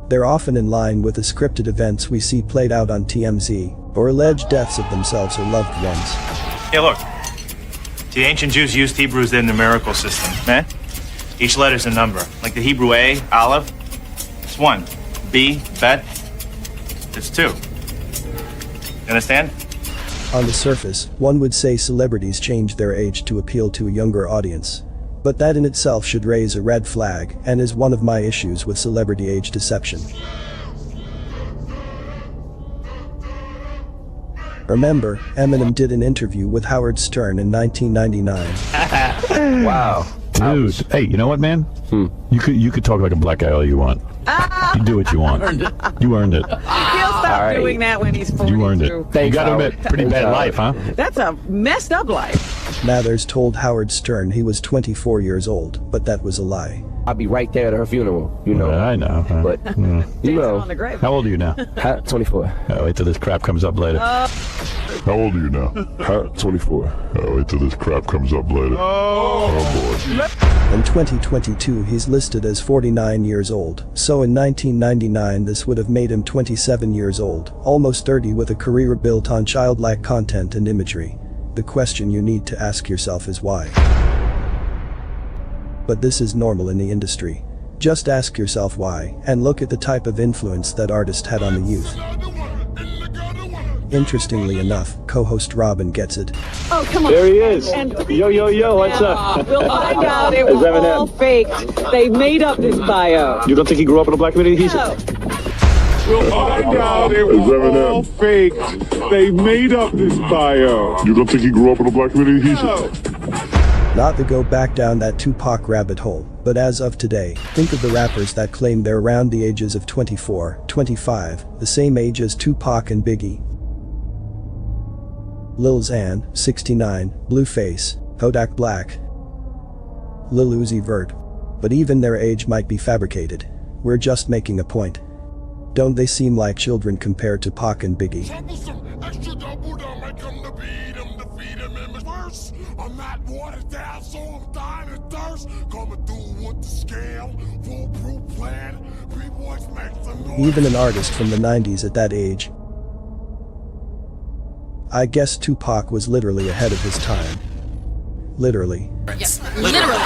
They're often in line with the scripted events we see played out on TMZ, or alleged deaths of themselves or loved ones. Hey, look. The ancient Jews used Hebrew as their numerical system, man. Each letter's a number. Like the Hebrew A, Aleph, it's 1. B, Bet, it's 2. You understand? On the surface, one would say celebrities change their age to appeal to a younger audience. But that in itself should raise a red flag, and is one of my issues with celebrity age deception. Remember, Eminem did an interview with Howard Stern in 1999. Wow. Dude, hey, you know what, man? You could talk like a black guy all you want. You do what you want. You earned it. He'll stop doing that when he's 42. You earned it. You got to admit, pretty bad life, huh? That's a messed up life. Mathers told Howard Stern he was 24 years old, but that was a lie. I'll be right there at her funeral, you know. I know. But, you know. How old are you now? 24. Oh, wait till this crap comes up later. How old are you now? 24. Oh, wait till this crap comes up later. Oh boy. In 2022 he's listed as 49 years old, so in 1999 this would have made him 27 years old, almost 30 with a career built on childlike content and imagery. The question you need to ask yourself is why. But this is normal in the industry. Just ask yourself why, and look at the type of influence that artist had on the youth. Interestingly enough, co-host Robin gets it. Oh, come on. There he is. And Yo, what's up? we'll find out it was all fake. They made up this bio. You don't think he grew up in a black community? He's No. We'll find out it was all fake. They made up this bio. You don't think he grew up in a black community? Not to go back down that Tupac rabbit hole, but as of today, think of the rappers that claim they're around the ages of 24, 25, the same age as Tupac and Biggie. Lil Xan, 69, Blueface, Kodak Black, Lil Uzi Vert. But even their age might be fabricated. We're just making a point. Don't they seem like children compared to Pac and Biggie? Even an artist from the 90s at that age. I guess Tupac was literally ahead of his time. Literally. Yes, literally.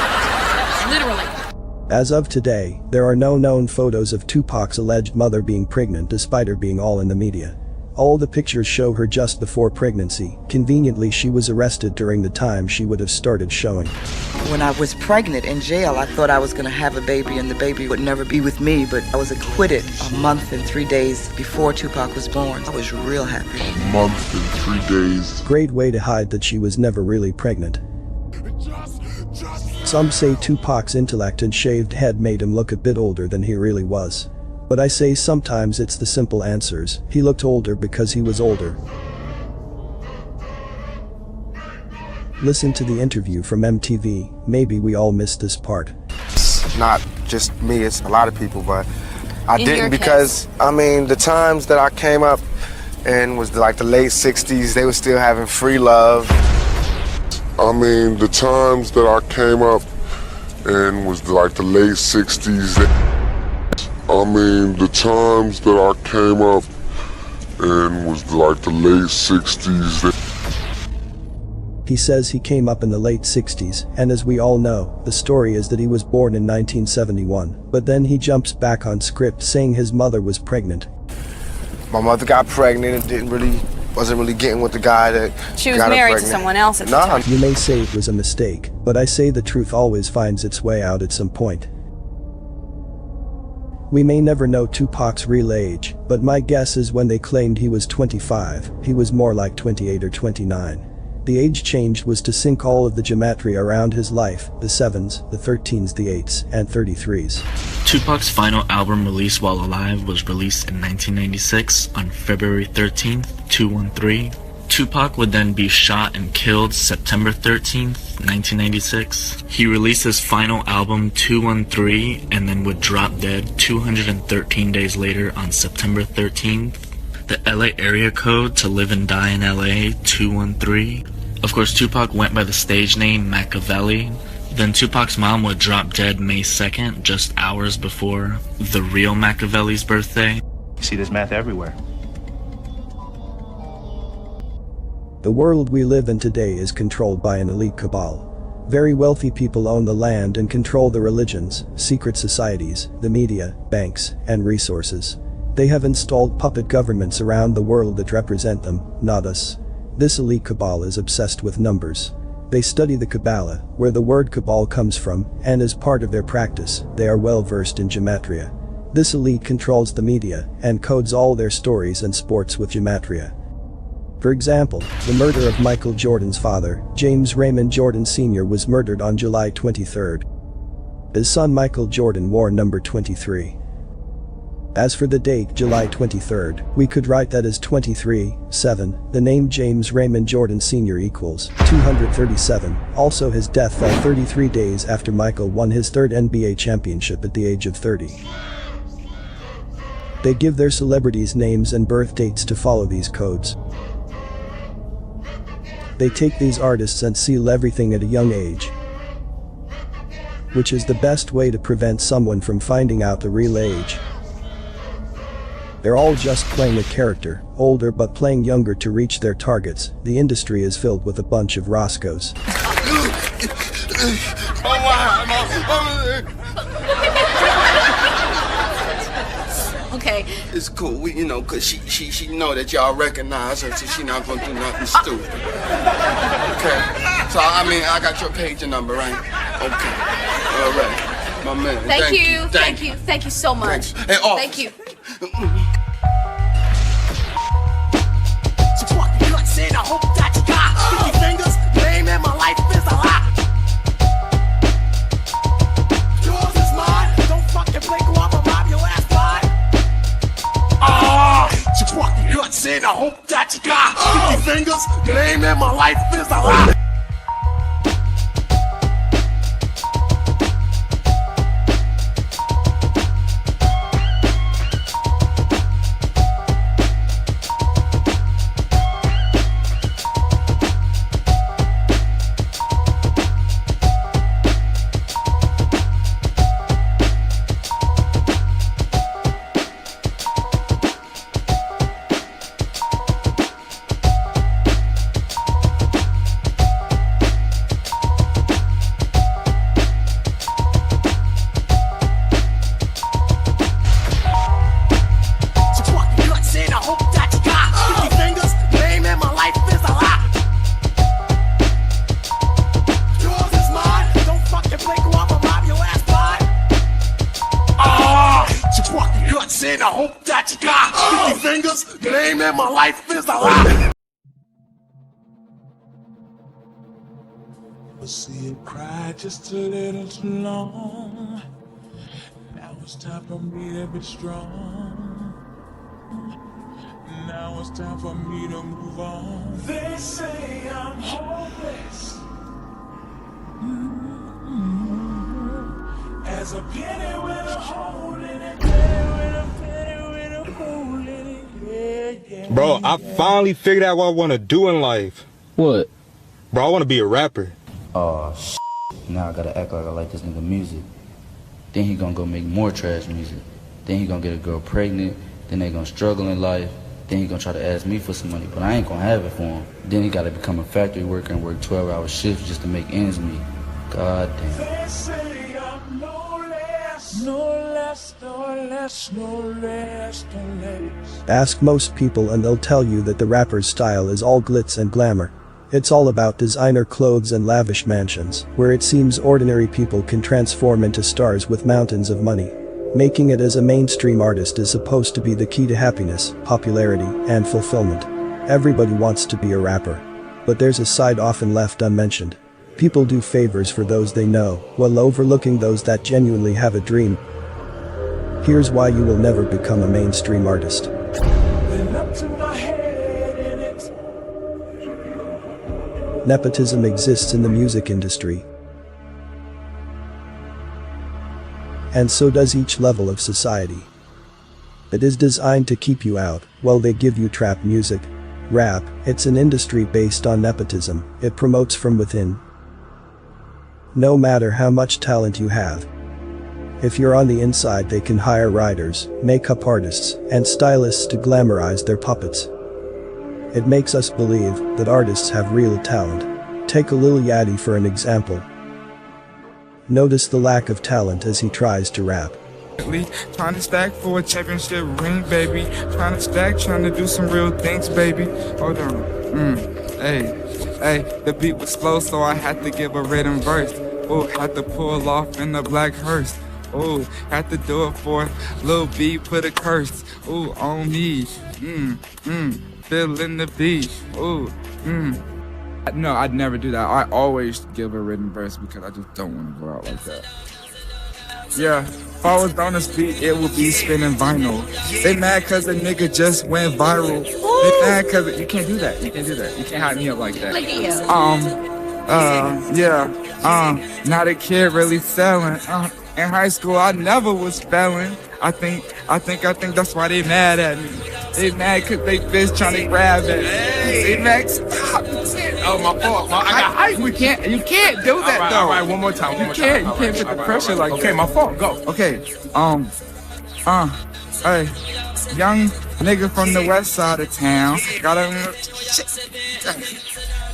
As of today, there are no known photos of Tupac's alleged mother being pregnant despite her being all in the media. All the pictures show her just before pregnancy. Conveniently, she was arrested during the time she would have started showing. When I was pregnant in jail, I thought I was going to have a baby and the baby would never be with me, but I was acquitted a month and 3 days before Tupac was born. I was real happy. A month and 3 days. Great way to hide that she was never really pregnant. Some say Tupac's intellect and shaved head made him look a bit older than he really was. But I say sometimes it's the simple answers. He looked older because he was older. Listen to the interview from MTV. Maybe we all missed this part. Not just me, it's a lot of people, but I In your didn't because, I mean, the times that I came up and was like the late 60s, they were still having free love. I mean, the times that I came up and was like the late 60s. I mean, the times that I came up and was like the late 60s. He says he came up in the late 60s, and as we all know, the story is that he was born in 1971, but then he jumps back on script saying his mother was pregnant. My mother got pregnant and wasn't really getting with the guy that She was got her married to pregnant. someone else at the time. You may say it was a mistake, but I say the truth always finds its way out at some point. We may never know Tupac's real age, but my guess is when they claimed he was 25, he was more like 28 or 29. The age changed was to sync all of the gematria around his life, the 7s, the 13s, the 8s, and 33s. Tupac's final album released while alive was released in 1996 on February 13th, 213. Tupac would then be shot and killed September 13th, 1996. He released his final album 213 and then would drop dead 213 days later on September 13th. The LA area code to live and die in LA, 213. Of course, Tupac went by the stage name Machiavelli. Then Tupac's mom would drop dead May 2nd, just hours before the real Machiavelli's birthday. You see this meth everywhere. The world we live in today is controlled by an elite cabal. Very wealthy people own the land and control the religions, secret societies, the media, banks, and resources. They have installed puppet governments around the world that represent them, not us. This elite cabal is obsessed with numbers. They study the Kabbalah, where the word cabal comes from, and as part of their practice, they are well versed in gematria. This elite controls the media and codes all their stories and sports with gematria. For example, the murder of Michael Jordan's father, James Raymond Jordan Sr. was murdered on July 23rd. His son Michael Jordan wore number 23. As for the date, July 23rd, we could write that as 23/7. The name James Raymond Jordan Sr. equals 237. Also, his death fell 33 days after Michael won his third NBA championship at the age of 30. They give their celebrities names and birth dates to follow these codes. They take these artists and seal everything at a young age, which is the best way to prevent someone from finding out the real age. They're all just playing a character, older but playing younger to reach their targets. The industry is filled with a bunch of Roscoes. Okay. It's cool, cause she know that y'all recognize her, so she not gonna do nothing stupid. Okay. So I got your page and number, right? Okay. All right, my man. Thank you so much. Hey, thank you. So fuck the nuts and I hope that you got 50 fingers, name in my life is a lot. Yours is mine, don't fucking blink or I'ma rob your ass blind. So fuck the nuts and I hope that you got 50 fingers, name in my life is a lot. And I hope that you got 50 fingers, name in my life is a lot. See it cry just a little too long. Now it's time for me to be strong. Now it's time for me to move on. They say I'm hopeless. As a penny with a hole in it. Bro, I finally figured out what I want to do in life. What? Bro, I want to be a rapper. Oh, now I gotta act like I like this nigga music. Then he gonna go make more trash music. Then he gonna get a girl pregnant. Then they gonna struggle in life. Then he gonna try to ask me for some money, but I ain't gonna have it for him. Then he gotta become a factory worker and work 12-hour shifts just to make ends meet. God damn. They say I'm no less, no less, no less, no less, no less. Ask most people and they'll tell you that the rapper's style is all glitz and glamour. It's all about designer clothes and lavish mansions, where it seems ordinary people can transform into stars with mountains of money. Making it as a mainstream artist is supposed to be the key to happiness, popularity, and fulfillment. Everybody wants to be a rapper. But there's a side often left unmentioned. People do favors for those they know, while overlooking those that genuinely have a dream. Here's why you will never become a mainstream artist. Nepotism exists in the music industry. And so does each level of society. It is designed to keep you out, while they give you trap music. Rap, it's an industry based on nepotism, it promotes from within. No matter how much talent you have. If you're on the inside, they can hire writers, makeup artists, and stylists to glamorize their puppets. It makes us believe that artists have real talent. Take a Lil Yachty for an example. Notice the lack of talent as he tries to rap. Trying to stack for a championship ring, baby. Trying to stack, trying to do some real things, baby. Hold on. Hey, the beat was slow, so I had to give a rhythm verse. Oh, had to pull off in the black hearse. Oh, had to do it for Lil B, put a curse. Oh, on me. Feeling the beat. Oh, No, I'd never do that. I always give a written verse because I just don't want to go out like that. Yeah, if I was on this beat, it would be spinning vinyl. They mad cause a nigga just went viral. They mad cause you can't do that. You can't do that. You can't hype me up like that. Look at you. Not a kid really selling. In high school, I never was failing. I think that's why they mad at me. They mad cause they bitch trying to grab at me. They mad. Stop. Oh, my fault. I got hype. You can't do that though. All right, one more time. You can't put the pressure like that. Okay, my fault. Go. Okay. Hey, young nigga from the west side of town.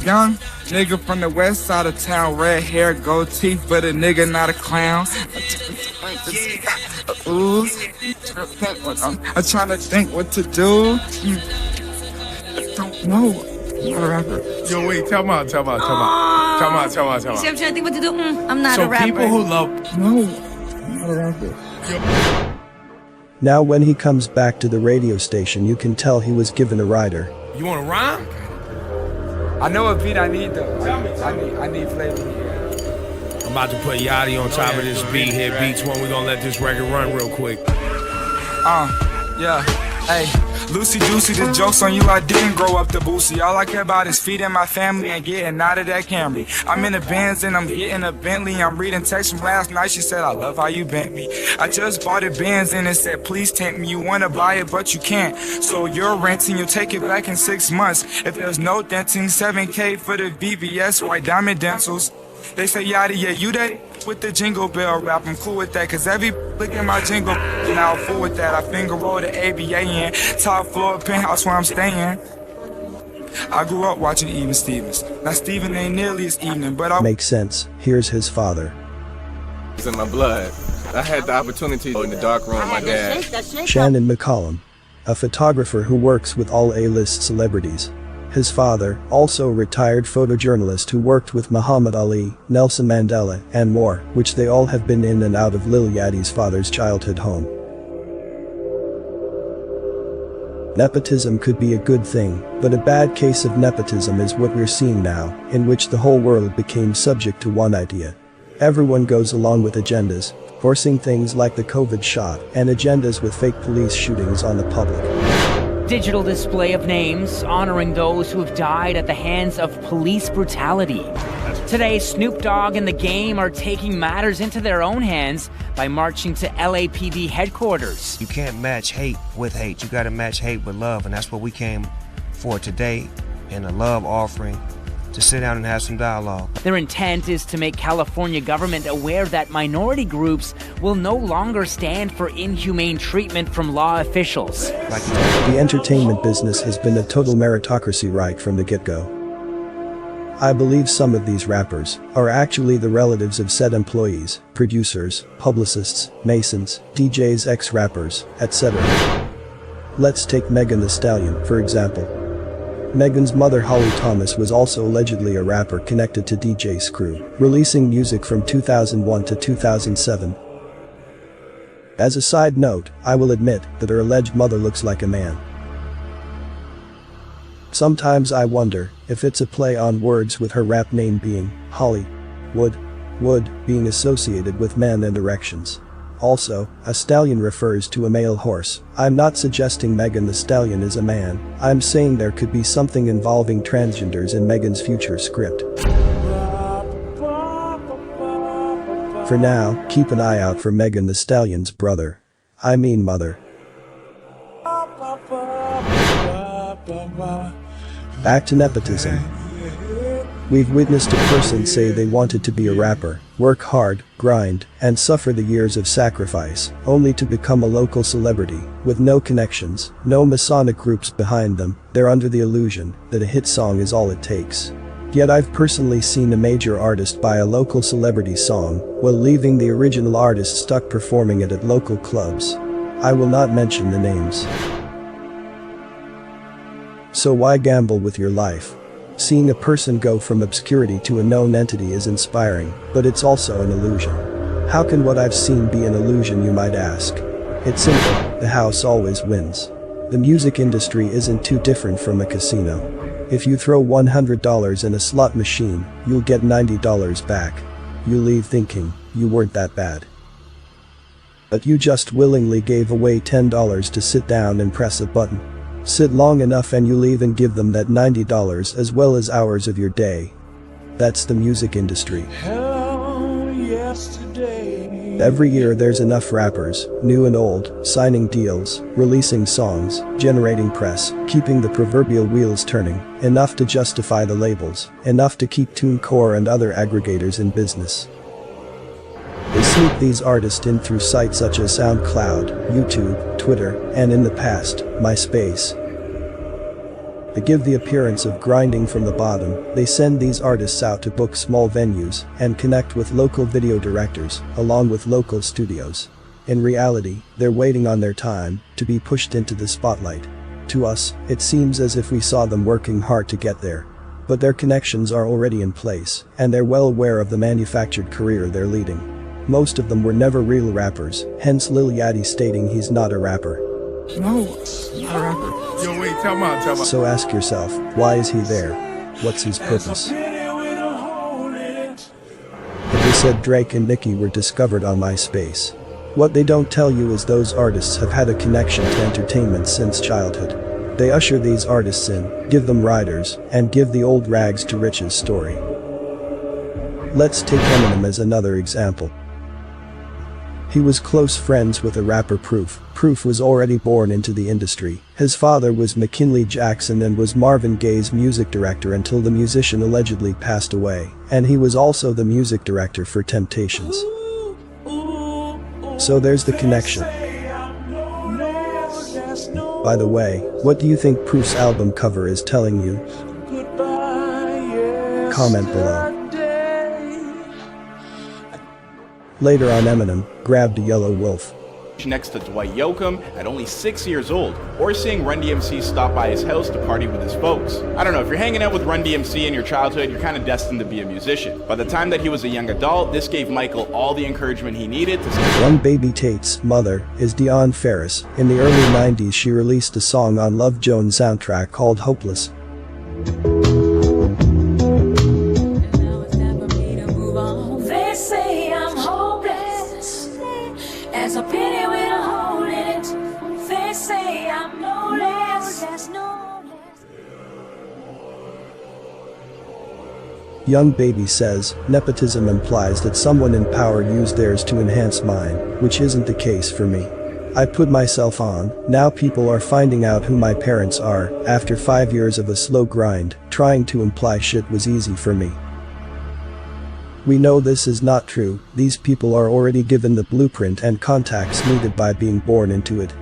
Young nigga from the west side of town, red hair, gold teeth, but a nigga not a clown. Ooh, I'm trying to think what to do. I don't know. I'm not a rapper. Yo, wait, tell me out. You see, I'm trying to think what to do. I'm not a rapper. So people who love... No, I'm not a rapper. Now when he comes back to the radio station, you can tell he was given a rider. You want to rhyme? I know what beat I need though. I need flavor. I'm about to put Yachty on top of this beat here. Beats one, we're gonna let this record run real quick. Yeah. Hey, Lucy Juicy, the joke's on you, I didn't grow up to Boosie. All I care about is feeding my family and getting out of that Camry. I'm in the Benz and I'm getting a Bentley. I'm reading text from last night, she said, I love how you bent me. I just bought a Benz and it said, please tempt me. You wanna buy it, but you can't. So you're renting, you'll take it back in 6 months. If there's no denting, $7K for the BBS, white diamond dentals. They say, Yachty, yeah, you that with the jingle bell rap, I'm cool with that, cause every look at my jingle, now I'm full with that. I finger roll the ABA in, top floor penthouse where I'm staying. I grew up watching Even Stevens. Now Steven ain't nearly as evening, but I... Makes sense. Here's his father. It's in my blood. I had the opportunity in the dark room with my dad. Shannon McCollum, a photographer who works with all A-list celebrities. His father, also a retired photojournalist who worked with Muhammad Ali, Nelson Mandela, and more, which they all have been in and out of Lil Yachty's father's childhood home. Nepotism could be a good thing, but a bad case of nepotism is what we're seeing now, in which the whole world became subject to one idea. Everyone goes along with agendas, forcing things like the COVID shot, and agendas with fake police shootings on the public. Digital display of names honoring those who have died at the hands of police brutality. Today, Snoop Dogg and The Game are taking matters into their own hands by marching to LAPD headquarters. You can't match hate with hate. You gotta match hate with love, and that's what we came for today in a love offering to sit down and have some dialogue. Their intent is to make California government aware that minority groups will no longer stand for inhumane treatment from law officials. The entertainment business has been a total meritocracy right from the get-go. I believe some of these rappers are actually the relatives of said employees, producers, publicists, masons, DJs, ex-rappers, etc. Let's take Megan Thee Stallion, for example. Megan's mother Holly Thomas was also allegedly a rapper connected to DJ Screw, releasing music from 2001 to 2007. As a side note, I will admit that her alleged mother looks like a man. Sometimes I wonder if it's a play on words with her rap name being Holly Wood being associated with men and erections. Also, a stallion refers to a male horse. I'm not suggesting Megan Thee Stallion is a man. I'm saying there could be something involving transgenders in Megan's future script. For now, keep an eye out for Megan Thee Stallion's brother. I mean mother. Back to nepotism. We've witnessed a person say they wanted to be a rapper, work hard, grind, and suffer the years of sacrifice, only to become a local celebrity, with no connections, no Masonic groups behind them. They're under the illusion that a hit song is all it takes. Yet I've personally seen a major artist buy a local celebrity song, while leaving the original artist stuck performing it at local clubs. I will not mention the names. So why gamble with your life? Seeing a person go from obscurity to a known entity is inspiring, but it's also an illusion. How can what I've seen be an illusion, you might ask? It's simple, the house always wins. The music industry isn't too different from a casino. If you throw $100 in a slot machine, you'll get $90 back. You leave thinking, you weren't that bad. But you just willingly gave away $10 to sit down and press a button. Sit long enough and you leave and give them that $90 as well as hours of your day. That's the music industry. Every year there's enough rappers, new and old, signing deals, releasing songs, generating press, keeping the proverbial wheels turning, enough to justify the labels, enough to keep TuneCore and other aggregators in business. They sneak these artists in through sites such as SoundCloud, YouTube, Twitter, and in the past, MySpace. To give the appearance of grinding from the bottom, they send these artists out to book small venues and connect with local video directors, along with local studios. In reality, they're waiting on their time to be pushed into the spotlight. To us, it seems as if we saw them working hard to get there. But their connections are already in place, and they're well aware of the manufactured career they're leading. Most of them were never real rappers, hence Lil Yachty stating he's not a rapper. No, not a rapper. Yo, wait, tell me. So ask yourself, why is he there? What's his purpose? They said Drake and Nicki were discovered on MySpace. What they don't tell you is those artists have had a connection to entertainment since childhood. They usher these artists in, give them riders, and give the old rags to riches story. Let's take Eminem as another example. He was close friends with the rapper Proof. Proof was already born into the industry. His father was McKinley Jackson and was Marvin Gaye's music director until the musician allegedly passed away, and he was also the music director for Temptations. So there's the connection. By the way, what do you think Proof's album cover is telling you? Comment below. Later on, Eminem grabbed a yellow wolf. Next to Dwight Yoakam at only 6 years old, or seeing Run DMC stop by his house to party with his folks. I don't know, if you're hanging out with Run DMC in your childhood, you're kind of destined to be a musician. By the time that he was a young adult, this gave Michael all the encouragement he needed to... Young Baby Tate's mother is Dionne Farris. In the early 90s, she released a song on Love Jones' soundtrack called Hopeless. Young Baby says, nepotism implies that someone in power used theirs to enhance mine, which isn't the case for me. I put myself on, now people are finding out who my parents are, after 5 years of a slow grind, trying to imply shit was easy for me. We know this is not true, these people are already given the blueprint and contacts needed by being born into it.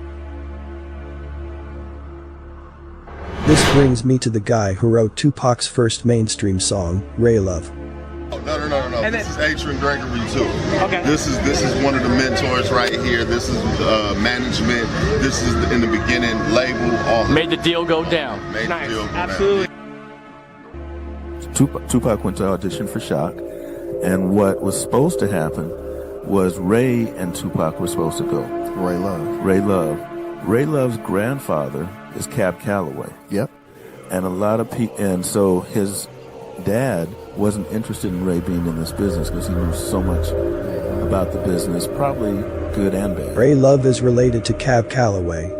This brings me to the guy who wrote Tupac's first mainstream song, Ray Love. No. This is Adrian Gregory too. Okay. This is one of the mentors right here. This is management. This is in the beginning label. All made the deal go down. Nice. Absolutely. Tupac went to audition for Shock, and what was supposed to happen was Ray and Tupac were supposed to go. Ray Love. Ray Love's grandfather is Cab Calloway. Yep. And a lot of people, and so his dad wasn't interested in Ray being in this business because he knew so much about the business, probably good and bad. Ray Love is related to Cab Calloway.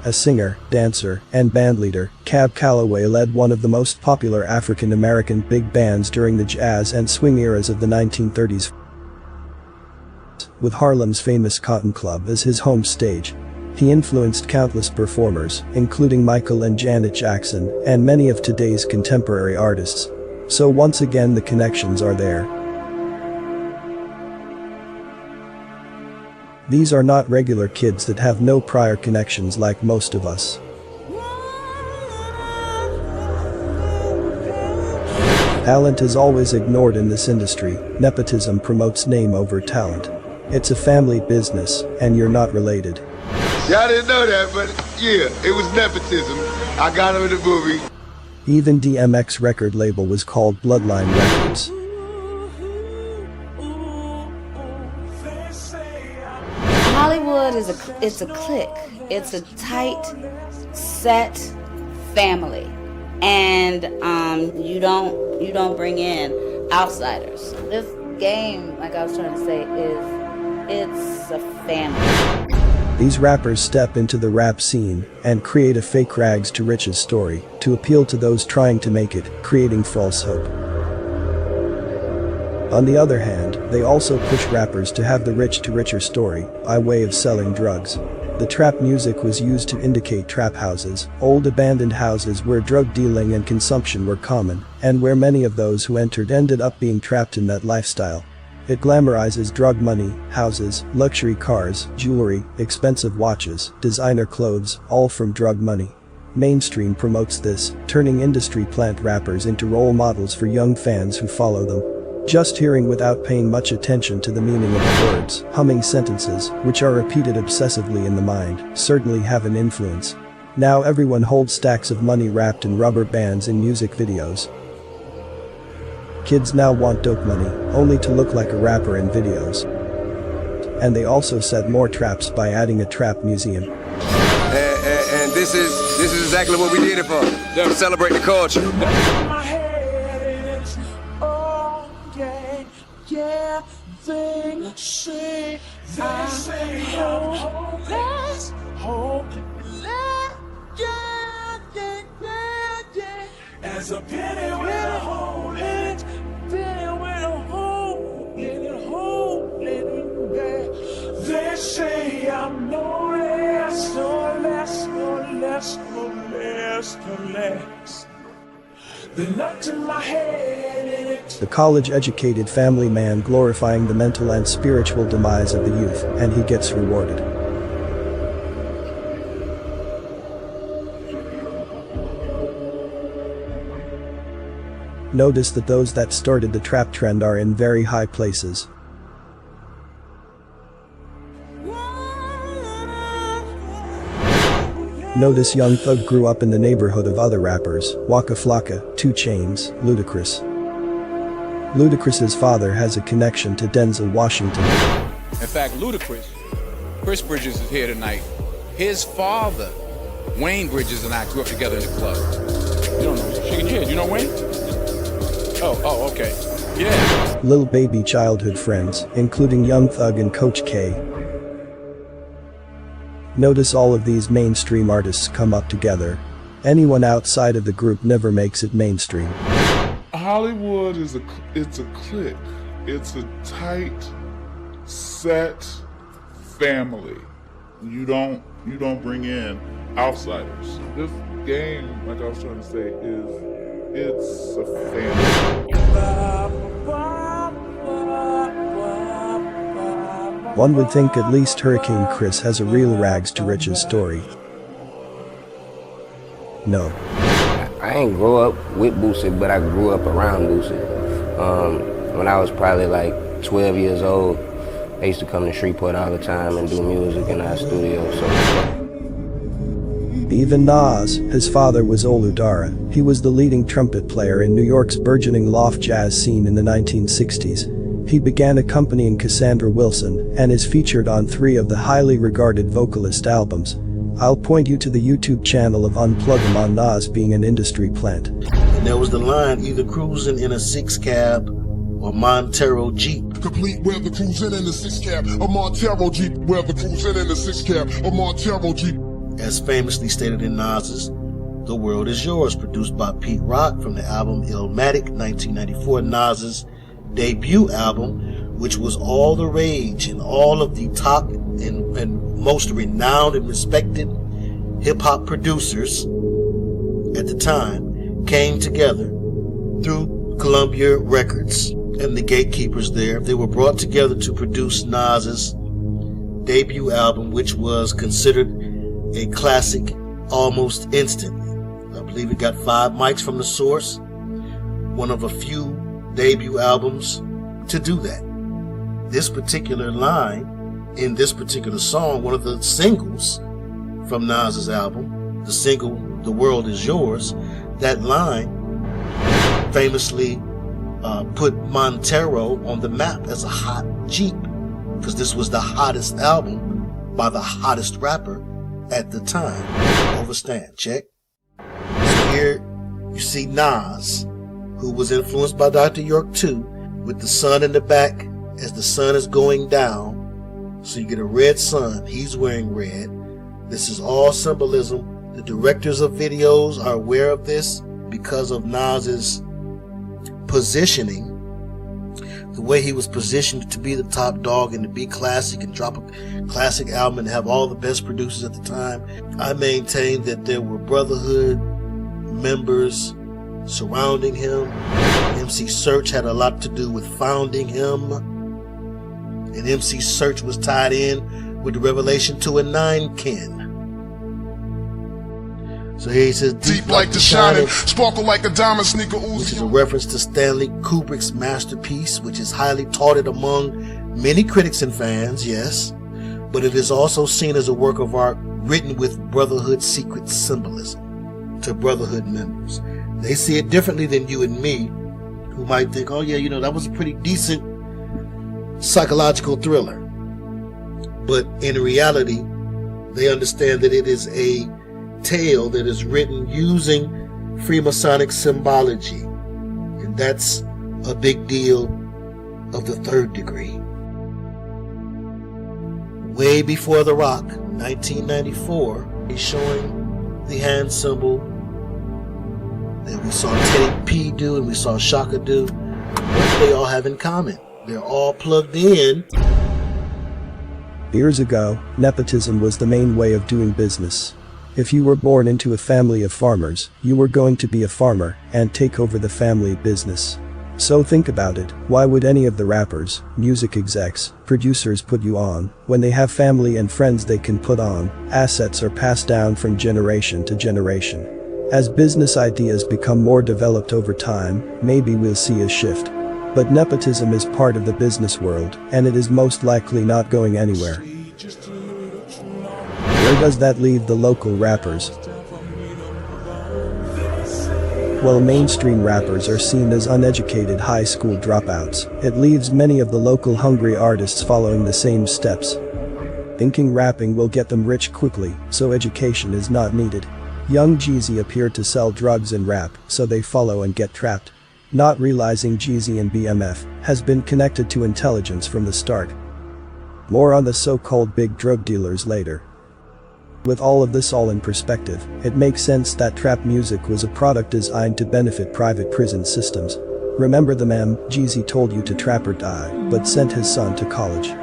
A singer, dancer, and bandleader, Cab Calloway led one of the most popular African-American big bands during the jazz and swing eras of the 1930s, with Harlem's famous Cotton Club as his home stage. He influenced countless performers, including Michael and Janet Jackson, and many of today's contemporary artists. So once again the connections are there. These are not regular kids that have no prior connections like most of us. Talent is always ignored in this industry. Nepotism promotes name over talent. It's a family business, and you're not related. Y'all didn't know that, but yeah, it was nepotism. I got him in the movie. Even DMX record label was called Bloodline Records. Hollywood it's a clique. It's a tight, set family, and you don't bring in outsiders. This game, like I was trying to say, it's a family. These rappers step into the rap scene and create a fake rags to riches story to appeal to those trying to make it, creating false hope. On the other hand, they also push rappers to have the rich to richer story by way of selling drugs. The trap music was used to indicate trap houses, old abandoned houses where drug dealing and consumption were common, and where many of those who entered ended up being trapped in that lifestyle. It glamorizes drug money, houses, luxury cars, jewelry, expensive watches, designer clothes, all from drug money. Mainstream promotes this, turning industry plant rappers into role models for young fans who follow them. Just hearing without paying much attention to the meaning of the words, humming sentences, which are repeated obsessively in the mind, certainly have an influence. Now everyone holds stacks of money wrapped in rubber bands in music videos. Kids now want dope money, only to look like a rapper in videos. And they also set more traps by adding a trap museum. And this is exactly what we did it for. To celebrate the culture. They say I'm hopeless, as a penny with a hole in it, penny with a hole in it, hole in it. They say I'm no less, no less, no less, no less, no less. The nut in my head in it. The college-educated family man glorifying the mental and spiritual demise of the youth, and he gets rewarded. Notice that those that started the trap trend are in very high places. Notice Young Thug grew up in the neighborhood of other rappers, Waka Flocka, 2 Chainz, Ludacris. Ludacris's father has a connection to Denzel Washington. In fact, Ludacris, Chris Bridges is here tonight. His father, Wayne Bridges, and I grew up together in the club. You don't know, shaking your head, you know Wayne? Oh, okay. Yeah. Lil Baby childhood friends, including Young Thug and Coach K. Notice all of these mainstream artists come up together. Anyone outside of the group never makes it mainstream. Hollywood it's a clique. It's a tight, set family. You don't bring in outsiders. This game, like I was trying to say, it's a family. One would think at least Hurricane Chris has a real rags to riches story. No. I ain't grow up with Boosie, but I grew up around Boosie. When I was probably like 12 years old, I used to come to Shreveport all the time and do music in our studio. Even Nas, his father was Olu Dara. He was the leading trumpet player in New York's burgeoning loft jazz scene in the 1960s. He began accompanying Cassandra Wilson and is featured on 3 of the highly regarded Vocalist albums. I'll point you to the YouTube channel of Unplug 'Em on Nas being an industry plant. And there was the line, either cruising in a 6-cab or Montero Jeep. Complete weather cruising in the 6-cab, a Montero Jeep. Weather cruising in the 6-cab, a Montero Jeep. As famously stated in Nas's The World Is Yours, produced by Pete Rock from the album Illmatic, 1994, Nas's debut album, which was all the rage, and all of the top and most renowned and respected hip-hop producers at the time came together through Columbia Records and the gatekeepers there. They were brought together to produce Nas's debut album, which was considered a classic almost instantly. I believe it got 5 mics from the source, one of a few debut albums to do that. This particular line in this particular song, one of the singles from Nas's album, the single The World Is Yours, that line famously put Montero on the map as a hot Jeep, because this was the hottest album by the hottest rapper at the time. Overstand, check. So here you see Nas, who was influenced by Dr. York too, with the sun in the back as the sun is going down. So you get a red sun, he's wearing red. This is all symbolism. The directors of videos are aware of this because of Nas's positioning, the way he was positioned to be the top dog and to be classic and drop a classic album and have all the best producers at the time. I maintain that there were Brotherhood members surrounding him. MC Search had a lot to do with founding him, and MC Search was tied in with the Revelation 2 and 9 kin. So here he says, deep like the shining, sparkle like a diamond, sneaker ooze. Which is a reference to Stanley Kubrick's masterpiece, which is highly touted among many critics and fans, yes, but it is also seen as a work of art written with Brotherhood secret symbolism to Brotherhood members. They see it differently than you and me, who might think, oh yeah, that was a pretty decent psychological thriller. But in reality, they understand that it is a tale that is written using Freemasonic symbology, and that's a big deal of the third degree. Way before The Rock, 1994, he's showing the hand symbol that we saw Teddy P do and we saw Shaka do. What do they all have in common? They're all plugged in. Years ago, nepotism was the main way of doing business. If you were born into a family of farmers, you were going to be a farmer and take over the family business. So think about it, why would any of the rappers, music execs, producers put you on, when they have family and friends they can put on? Assets are passed down from generation to generation. As business ideas become more developed over time, maybe we'll see a shift. But nepotism is part of the business world, and it is most likely not going anywhere. Where does that leave the local rappers? While mainstream rappers are seen as uneducated high school dropouts, it leaves many of the local hungry artists following the same steps, thinking rapping will get them rich quickly, so education is not needed. Young Jeezy appeared to sell drugs and rap, so they follow and get trapped, not realizing Jeezy and BMF has been connected to intelligence from the start. More on the so-called big drug dealers later. With all of this all in perspective, it makes sense that trap music was a product designed to benefit private prison systems. Remember the meme, Jeezy told you to trap or die, but sent his son to college.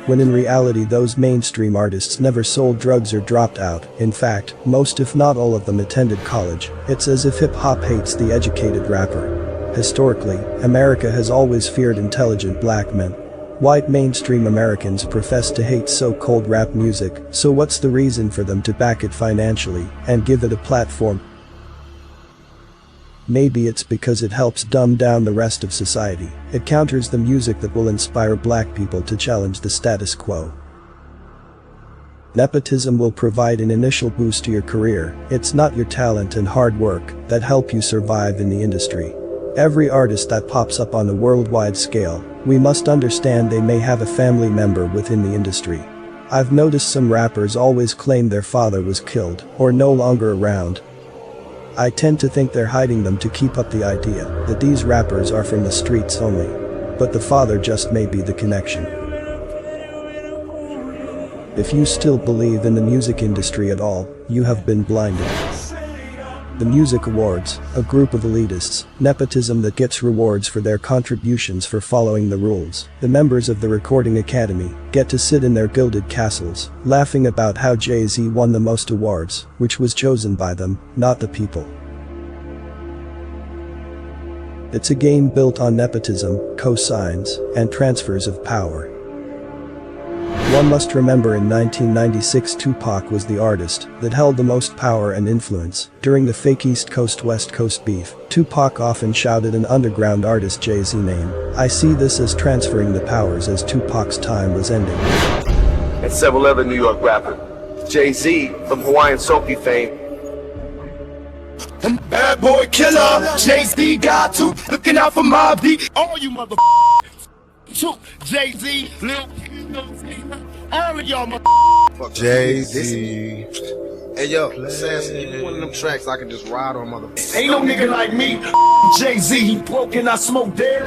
When in reality those mainstream artists never sold drugs or dropped out. In fact, most if not all of them attended college. It's as if hip-hop hates the educated rapper. Historically, America has always feared intelligent black men. White mainstream Americans profess to hate so-called rap music, so what's the reason for them to back it financially and give it a platform? Maybe it's because it helps dumb down the rest of society. It counters the music that will inspire black people to challenge the status quo. Nepotism will provide an initial boost to your career. It's not your talent and hard work that help you survive in the industry. Every artist that pops up on a worldwide scale, we must understand they may have a family member within the industry. I've noticed some rappers always claim their father was killed or no longer around. I tend to think they're hiding them to keep up the idea that these rappers are from the streets only. But the father just may be the connection. If you still believe in the music industry at all, you have been blinded. The Music Awards, a group of elitists, nepotism that gets rewards for their contributions for following the rules. The members of the Recording Academy get to sit in their gilded castles, laughing about how Jay-Z won the most awards, which was chosen by them, not the people. It's a game built on nepotism, cosigns, and transfers of power. One must remember in 1996 Tupac was the artist that held the most power and influence. During the fake East Coast-West Coast beef, Tupac often shouted an underground artist Jay-Z name. I see this as transferring the powers as Tupac's time was ending. And several other New York rappers. Jay-Z from Hawaiian Soapy fame. Bad boy killer, Jay-Z got to looking out for my beat. All you Jay-Z, Lil all of y'all Jay-Z. Hey yo, Assassin, give me one of them tracks I can just ride on, Ain't no nigga like me. Jay-Z, he broke and I smoke dead.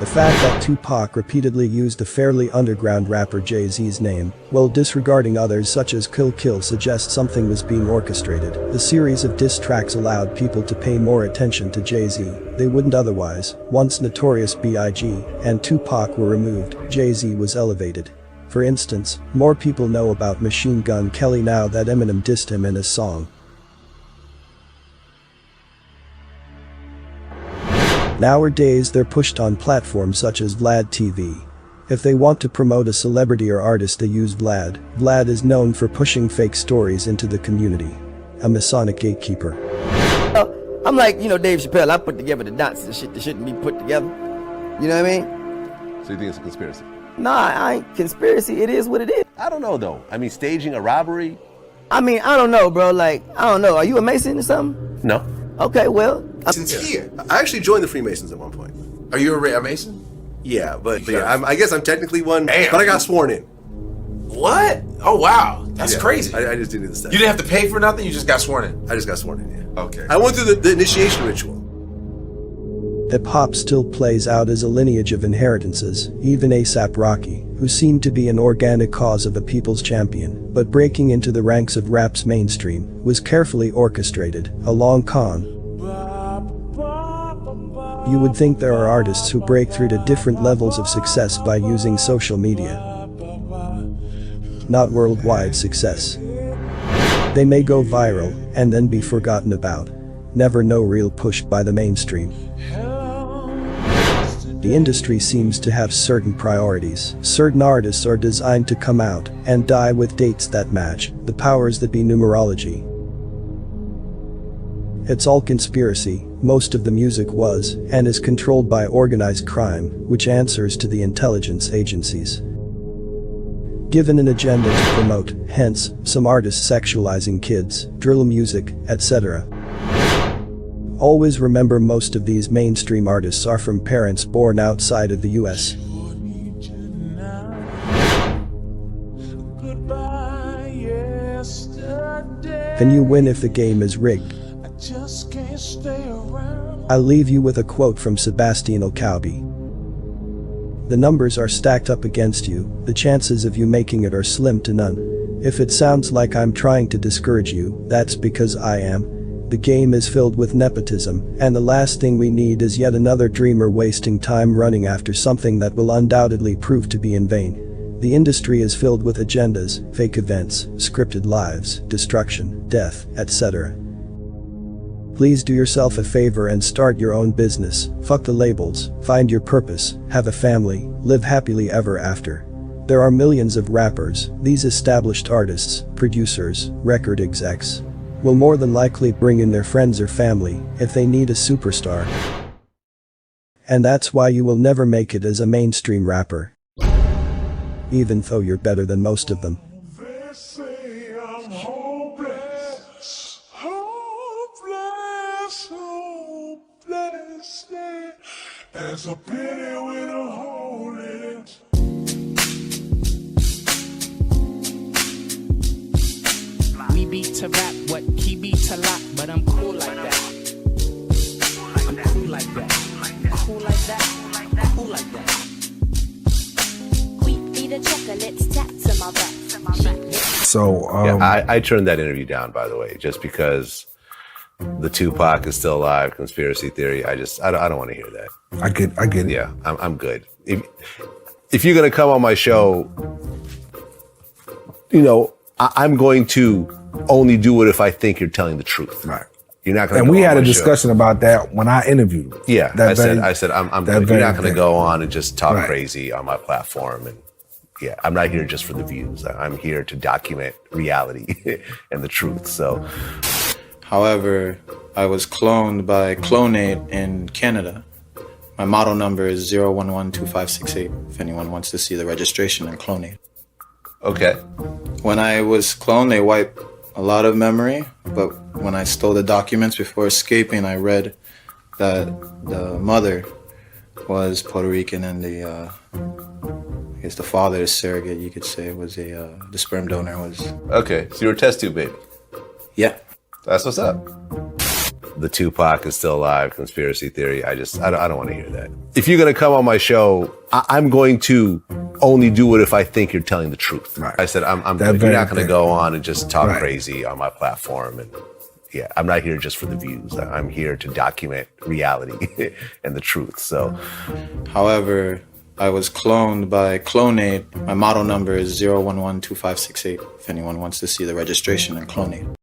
The fact that Tupac repeatedly used the fairly underground rapper Jay-Z's name, while disregarding others such as Kill Kill, suggests something was being orchestrated. The series of diss tracks allowed people to pay more attention to Jay-Z they wouldn't otherwise. Once Notorious B.I.G. and Tupac were removed, Jay-Z was elevated. For instance, more people know about Machine Gun Kelly now that Eminem dissed him in his song. Nowadays they're pushed on platforms such as Vlad TV. If they want to promote a celebrity or artist they use Vlad. Vlad is known for pushing fake stories into the community. A Masonic gatekeeper. I'm like, Dave Chappelle, I put together the dots and shit that shouldn't be put together. You know what I mean? So you think it's a conspiracy? Nah, I ain't conspiracy, it is what it is. I don't know though. I mean, staging a robbery? I mean, I don't know, bro, I don't know. Are you a Mason or something? No. Okay, well. Sincere. I actually joined the Freemasons at one point. Are you a Mason? Yeah, but yeah, I guess I'm technically one, but I got sworn in. What? Oh, wow. That's crazy. I just didn't do the steps. You didn't have to pay for nothing? You just got sworn in? I just got sworn in, yeah. Okay. I went through the initiation ritual. Hip-hop still plays out as a lineage of inheritances, even A$AP Rocky, who seemed to be an organic cause of a people's champion, but breaking into the ranks of rap's mainstream was carefully orchestrated, a long con. You would think there are artists who break through to different levels of success by using social media. Not worldwide success. They may go viral and then be forgotten about. Never no real push by the mainstream. The industry seems to have certain priorities. Certain artists are designed to come out and die with dates that match the powers that be numerology. It's all conspiracy. Most of the music was and is controlled by organized crime, which answers to the intelligence agencies. Given an agenda to promote, hence, some artists sexualizing kids, drill music, etc. Always remember most of these mainstream artists are from parents born outside of the US. Can you win if the game is rigged? I'll leave you with a quote from Sebastian Alcalbi. The numbers are stacked up against you, the chances of you making it are slim to none. If it sounds like I'm trying to discourage you, that's because I am. The game is filled with nepotism, and the last thing we need is yet another dreamer wasting time running after something that will undoubtedly prove to be in vain. The industry is filled with agendas, fake events, scripted lives, destruction, death, etc. Please do yourself a favor and start your own business. Fuck the labels, find your purpose, have a family, live happily ever after. There are millions of rappers, these established artists, producers, record execs will more than likely bring in their friends or family if they need a superstar. And that's why you will never make it as a mainstream rapper. Even though you're better than most of them. They say I'm hopeless, hopeless, hopeless, yeah. There's a pity with a hole in it. to rap, what key beat to lock, but I'm cool like that. I'm cool like that. Cool like that. Cool like that. Wheat be the chocolates, tap to my back. So I turned that interview down, by the way, just because the Tupac is still alive, conspiracy theory. I don't want to hear that. I get it. Yeah, I'm good. If you're gonna come on my show, you know, I'm going to only do it if I think you're telling the truth. Right. You're not going. And we had a discussion about that when I interviewed him. Yeah, I said I'm good. You're not going to go on and just talk Right. crazy on my platform. And yeah, I'm not here just for the views. I'm here to document reality and the truth. So, however, I was cloned by Clonate in Canada. My model number is 0112568. If anyone wants to see the registration in Clonate. Okay. When I was cloned, they wiped a lot of memory, but when I stole the documents before escaping, I read that the mother was Puerto Rican and I guess the father, surrogate, you could say, was the sperm donor was. okay, so you're a test tube baby. Yeah. That's what's up. The Tupac is still alive, conspiracy theory. I don't want to hear that. If you're going to come on my show, I'm going to only do it if I think you're telling the truth. Right. I said I'm good. You're not going to go on and just talk crazy on my platform. And yeah, I'm not here just for the views. I'm here to document reality and the truth. So, however, I was cloned by Clonate. My model number is 0112568. If anyone wants to see the registration in Clonate.